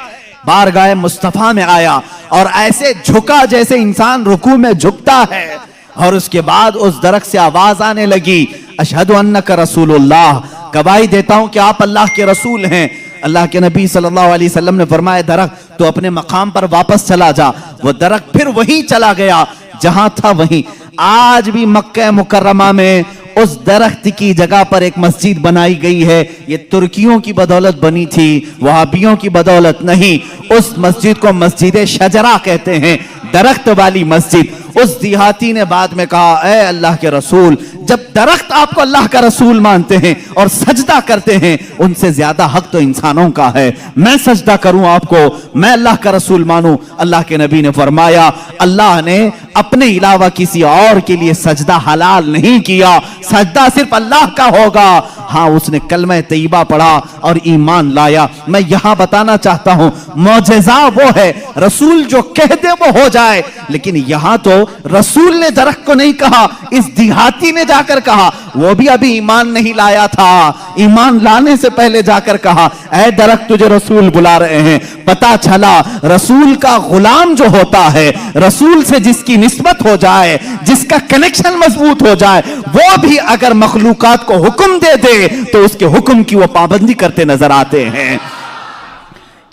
बारगाह मुस्तफा में आया और ऐसे झुका जैसे इंसान रुकू में झुकता है। और उसके बाद उस दरख्त से आवाज आने लगी अशहदु अन्नका रसूलुल्लाह, गवाही देता हूं कि आप अल्लाह के रसूल हैं। अल्लाह के नबी सल्लल्लाहु अलैहि वसल्लम ने फरमाया दरख्त तो अपने मकाम पर वापस चला जा। वो दरख्त फिर वहीं चला गया जहां था वहीं। आज भी मक्का मुकर्रमा में उस दरख्त की जगह पर एक मस्जिद बनाई गई है। ये तुर्कियों की बदौलत बनी थी, वहाबियों की बदौलत नहीं। उस मस्जिद को मस्जिद शजरा कहते हैं, दरख्त वाली मस्जिद। उस देहाती ने बाद में कहा ऐ अल्लाह के रसूल, जब दरख्त आपको अल्लाह का रसूल मानते हैं और सजदा करते हैं, उनसे ज्यादा हक तो इंसानों का है। मैं सजदा करूं आपको, मैं अल्लाह का रसूल मानूं। अल्लाह के नबी ने फरमाया, अल्लाह ने अपने अलावा किसी और के लिए सजदा हलाल नहीं किया, सजदा सिर्फ अल्लाह का होगा। हाँ, उसने कलमा तैयबा पढ़ा और ईमान लाया। मैं यहां बताना चाहता हूं, मौजज़ा वो है रसूल जो कह दे वो हो जाए, लेकिन यहां तो रसूल ने दरख्त को नहीं कहा, इस देहाती ने जाकर कहा। वो भी अभी ईमान नहीं लाया था, ईमान लाने से पहले जाकर कहा, ऐ दरख्त तुझे रसूल बुला रहे हैं। पता चला रसूल का गुलाम जो होता है, रसूल से जिसकी निस्बत हो जाए, जिसका कनेक्शन मजबूत हो जाए, वो भी अगर मखलूकात को हुक्म दे दे तो उसके हुक्म की वो पाबंदी करते नजर आते हैं,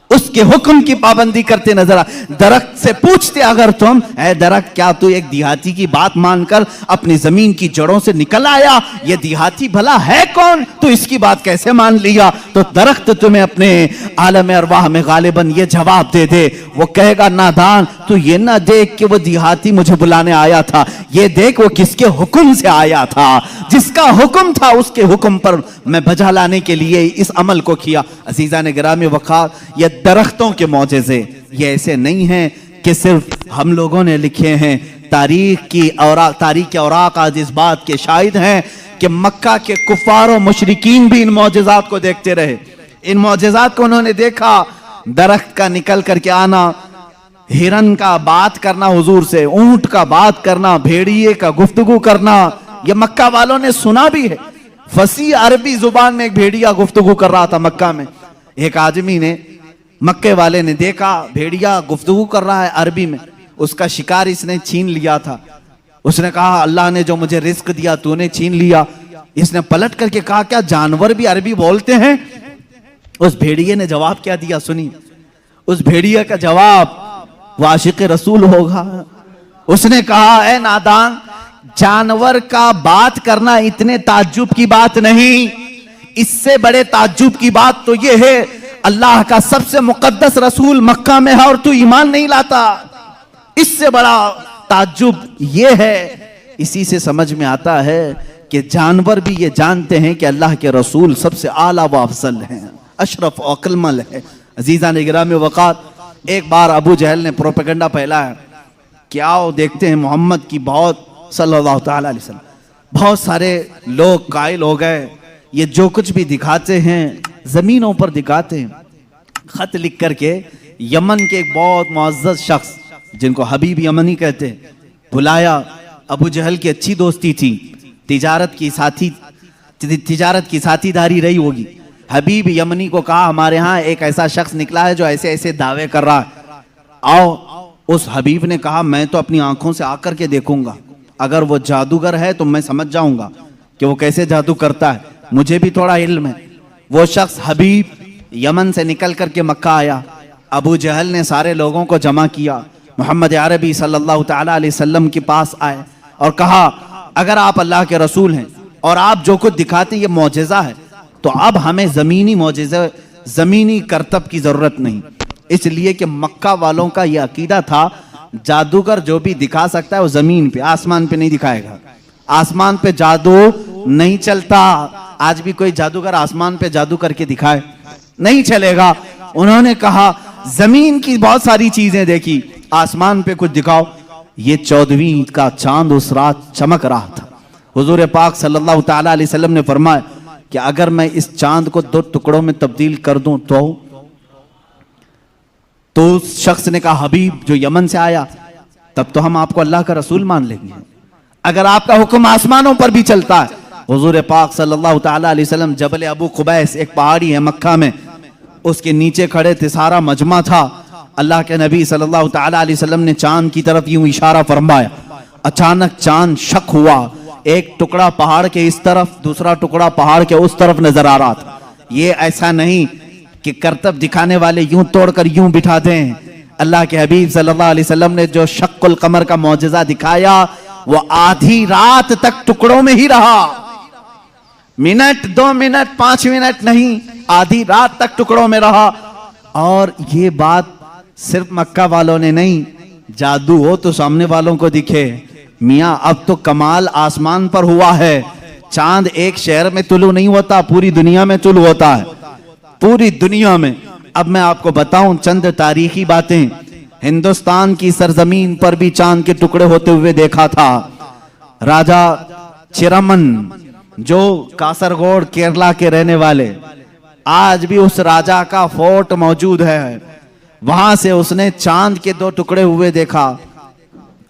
उसके हुक्म की पाबंदी करते नजर आ। दरख्त से पूछते अगर तुम, ऐ दरख्त क्या तू एक देहाती की बात मानकर अपनी जमीन की जड़ों से निकल आया? ये देहाती भला है कौन, तू इसकी बात कैसे मान लिया? तो दरख्त तुम्हें अपने आलम अरवाह में गालिबन ये जवाब दे दे। वो कहेगा, नादान तू ये ना देख कि वो देहाती मुझे बुलाने आया था, ये देख वो किसके हुक्म से आया था। जिसका हुक्म था उसके हुक्म पर मैं बजा लाने के लिए इस अमल को किया। अजीजा ने गिरामी वक़ार, ये दरख्तों के मौजज़े ये ऐसे नहीं हैं कि सिर्फ हम लोगों ने लिखे हैं। तारीख के औराक आज इस बात के शाहिद हैं कि मक्का के कुफार और मुशरिकीन भी इन मौजज़ात को देखते रहे। इन मौजज़ात को उन्होंने देखा, दरख्त का निकल करके आना, हिरन का बात करना हुजूर से, ऊंट का बात करना, भेड़िए का गुफ्तगू करना, ये मक्का वालों ने सुना भी है। फसी अरबी जुबान में एक भेड़िया गुफ्तगू कर रहा था मक्का में। एक आदमी ने, मक्के वाले ने देखा भेड़िया गुफ्तगू कर रहा है अरबी में, उसका शिकार इसने छीन लिया था। उसने कहा, अल्लाह ने जो मुझे रिस्क दिया तूने छीन लिया। इसने पलट करके कहा, क्या जानवर भी अरबी बोलते हैं? उस भेड़िए ने जवाब क्या दिया सुनिए। उस भेड़िए का जवाब वाशिक रसूल होगा। उसने कहा, ए नादान, जानवर का बात करना इतने ताज्जुब की बात नहीं, इससे बड़े ताज्जुब की बात तो यह है अल्लाह का सबसे मुकद्दस रसूल मक्का में है और तू ईमान नहीं लाता। इससे बड़ा ताज्जुब यह है। इसी से समझ में आता है कि जानवर भी ये जानते हैं कि अल्लाह के रसूल सबसे आला व अफजल हैं, अशरफ और अकलमल है। अजीजा ने गिरामी वक़ार, एक बार अबू जहल ने प्रोपेगेंडा फैलाया कि आओ देखते हैं मोहम्मद की बहुत सल्लल्लाहु तआला अलैहि वसल्लम, बहुत सारे लोग कायल हो गए, ये जो कुछ भी दिखाते हैं जमीनों पर दिखाते हैं। खत लिख करके यमन के एक बहुत मुअज़्ज़ज़ शख्स जिनको हबीब यमनी कहते हैं बुलाया। अबू जहल की अच्छी दोस्ती थी, तिजारत की साथीदारी रही होगी। हबीब यमनी को कहा, हमारे यहाँ एक ऐसा शख्स निकला है जो ऐसे ऐसे दावे कर रहा है, आओ। उस हबीब ने कहा, मैं तो अपनी आंखों से आकर के देखूंगा, अगर वो जादूगर है तो मैं समझ जाऊंगा कि वो कैसे जादू करता है, मुझे भी थोड़ा इल्म है। वो शख्स हबीब यमन से निकल करके मक्का आया। अबू जहल ने सारे लोगों को जमा किया, मोहम्मद अरबी सल्लल्लाहु तआला अलैहि वसल्लम के पास आए और कहा, अगर आप अल्लाह के रसूल हैं और आप जो कुछ दिखाते ये मौजज़ा है, तो अब हमें ज़मीनी मौजज़ा, ज़मीनी करतब की ज़रूरत नहीं। इसलिए कि मक्का वालों का यह अकीदा था, जादूगर जो भी दिखा सकता है वो ज़मीन पे, आसमान पे नहीं दिखाएगा। आसमान पे जादू नहीं चलता। आज भी कोई जादूगर आसमान पे जादू करके दिखाए, नहीं चलेगा। उन्होंने कहा, जमीन की बहुत सारी चीजें देखी, आसमान पे कुछ दिखाओ। ये 14वीं ईद का चांद उस रात चमक रहा था। हुजूर पाक सल्लल्लाहु तआला अलैहि वसल्लम ने फरमाया कि अगर मैं इस चांद को 2 टुकड़ों में तब्दील कर दूं तो उस शख्स ने कहा, हबीब जो यमन से आया, तब तो हम आपको अल्लाह का रसूल मान लेंगे, अगर आपका हुक्म आसमानों पर भी चलता है। हुजूर पाक सल्लल्लाहु तआला अलैहि वसल्लम जबल अबू कुबैस, एक पहाड़ी है मक्का में, उसके नीचे खड़े थे, सारा मजमा था। अल्लाह के नबी सल्लल्लाहु तआला अलैहि वसल्लम ने चांद की तरफ यूं इशारा फरमाया। अचानक चांद शक हुआ, एक टुकड़ा पहाड़ के इस तरफ, दूसरा टुकड़ा पहाड़ के उस तरफ नजर आ रहा था। ये ऐसा नहीं कि करतब दिखाने वाले यूं तोड़कर यूं बिठा दें। अल्लाह के हबीब सल्लल्लाहु अलैहि वसल्लम ने जो शक्कुल कमर का मौजज़ा दिखाया, वो आधी रात तक टुकड़ों में ही रहा। मिनट, 2 मिनट, 5 मिनट नहीं, आधी रात तक टुकड़ों में रहा। और ये बात सिर्फ मक्का वालों ने नहीं, जादू हो तो सामने वालों को दिखे, मियाँ अब तो कमाल आसमान पर हुआ है, चांद एक शहर में तुलू नहीं होता, पूरी दुनिया में तुलू होता है, पूरी दुनिया में। अब मैं आपको बताऊं चंद तारीखी बातें। हिंदुस्तान की सरजमीन पर भी चांद के टुकड़े होते हुए देखा था। राजा चिरमन, जो कासरगोड केरला के रहने वाले, आज भी उस राजा का फोर्ट मौजूद है। वहां से उसने चांद के 2 टुकड़े हुए देखा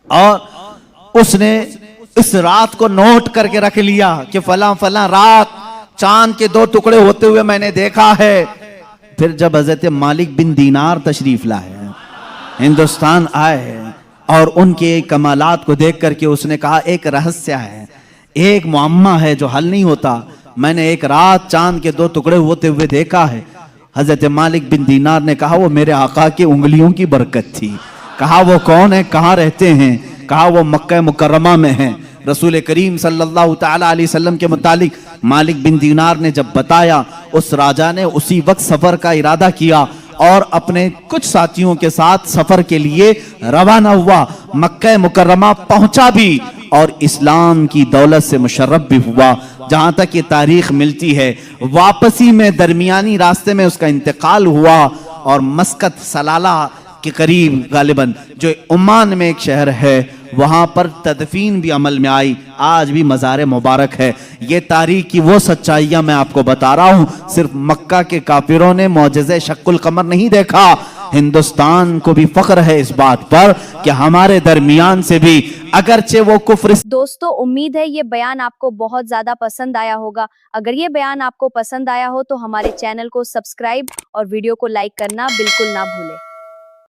और उसने इस रात को नोट करके रख लिया कि फला फला रात चांद के 2 टुकड़े होते हुए मैंने देखा है। फिर जब हजरत मालिक बिन दीनार तशरीफ लाए, हिंदुस्तान आए और उनके कमालात को देख करके उसने कहा एक रहस्य है, एक मुअम्मा है जो हल नहीं होता। मैंने एक रात चांद के 2 टुकड़े होते हुए देखा है। हजरत मालिक बिन दीनार ने कहा वो मेरे आका की उंगलियों की बरकत थी। कहा वो कौन है, कहाँ रहते हैं? कहा वो मक्का मुकर्रमा में है। रसूल करीम सल्लल्लाहु ताला अलैहि वसल्लम के मुतालिक मालिक बिन दीनार ने जब बताया, उस राजा ने उसी वक्त सफर का इरादा किया और अपने कुछ साथियों के साथ सफर के लिए रवाना हुआ। मक्का मुकर्रमा पहुंचा भी और इस्लाम की दौलत से मुशर्रफ भी हुआ। जहां तक ये तारीख मिलती है, वापसी में दरमियानी रास्ते में उसका इंतकाल हुआ और मस्कत सलाला के करीब गालिबन जो ओमान में एक शहर है, वहां पर तदफीन भी अमल में आई। आज भी मज़ार मुबारक है। ये तारीख की वो सच्चाइयां मैं आपको बता रहा हूं। सिर्फ मक्का के काफिरों ने मौजज़े शक्कुल कमर नहीं देखा, हिंदुस्तान को भी फख्र है इस बात पर कि हमारे दरमियान से भी अगरचे वो कुफ्र। दोस्तों, उम्मीद है ये बयान आपको बहुत ज्यादा पसंद आया होगा। अगर ये बयान आपको पसंद आया हो तो हमारे चैनल को सब्सक्राइब और वीडियो को लाइक करना बिल्कुल ना भूलें।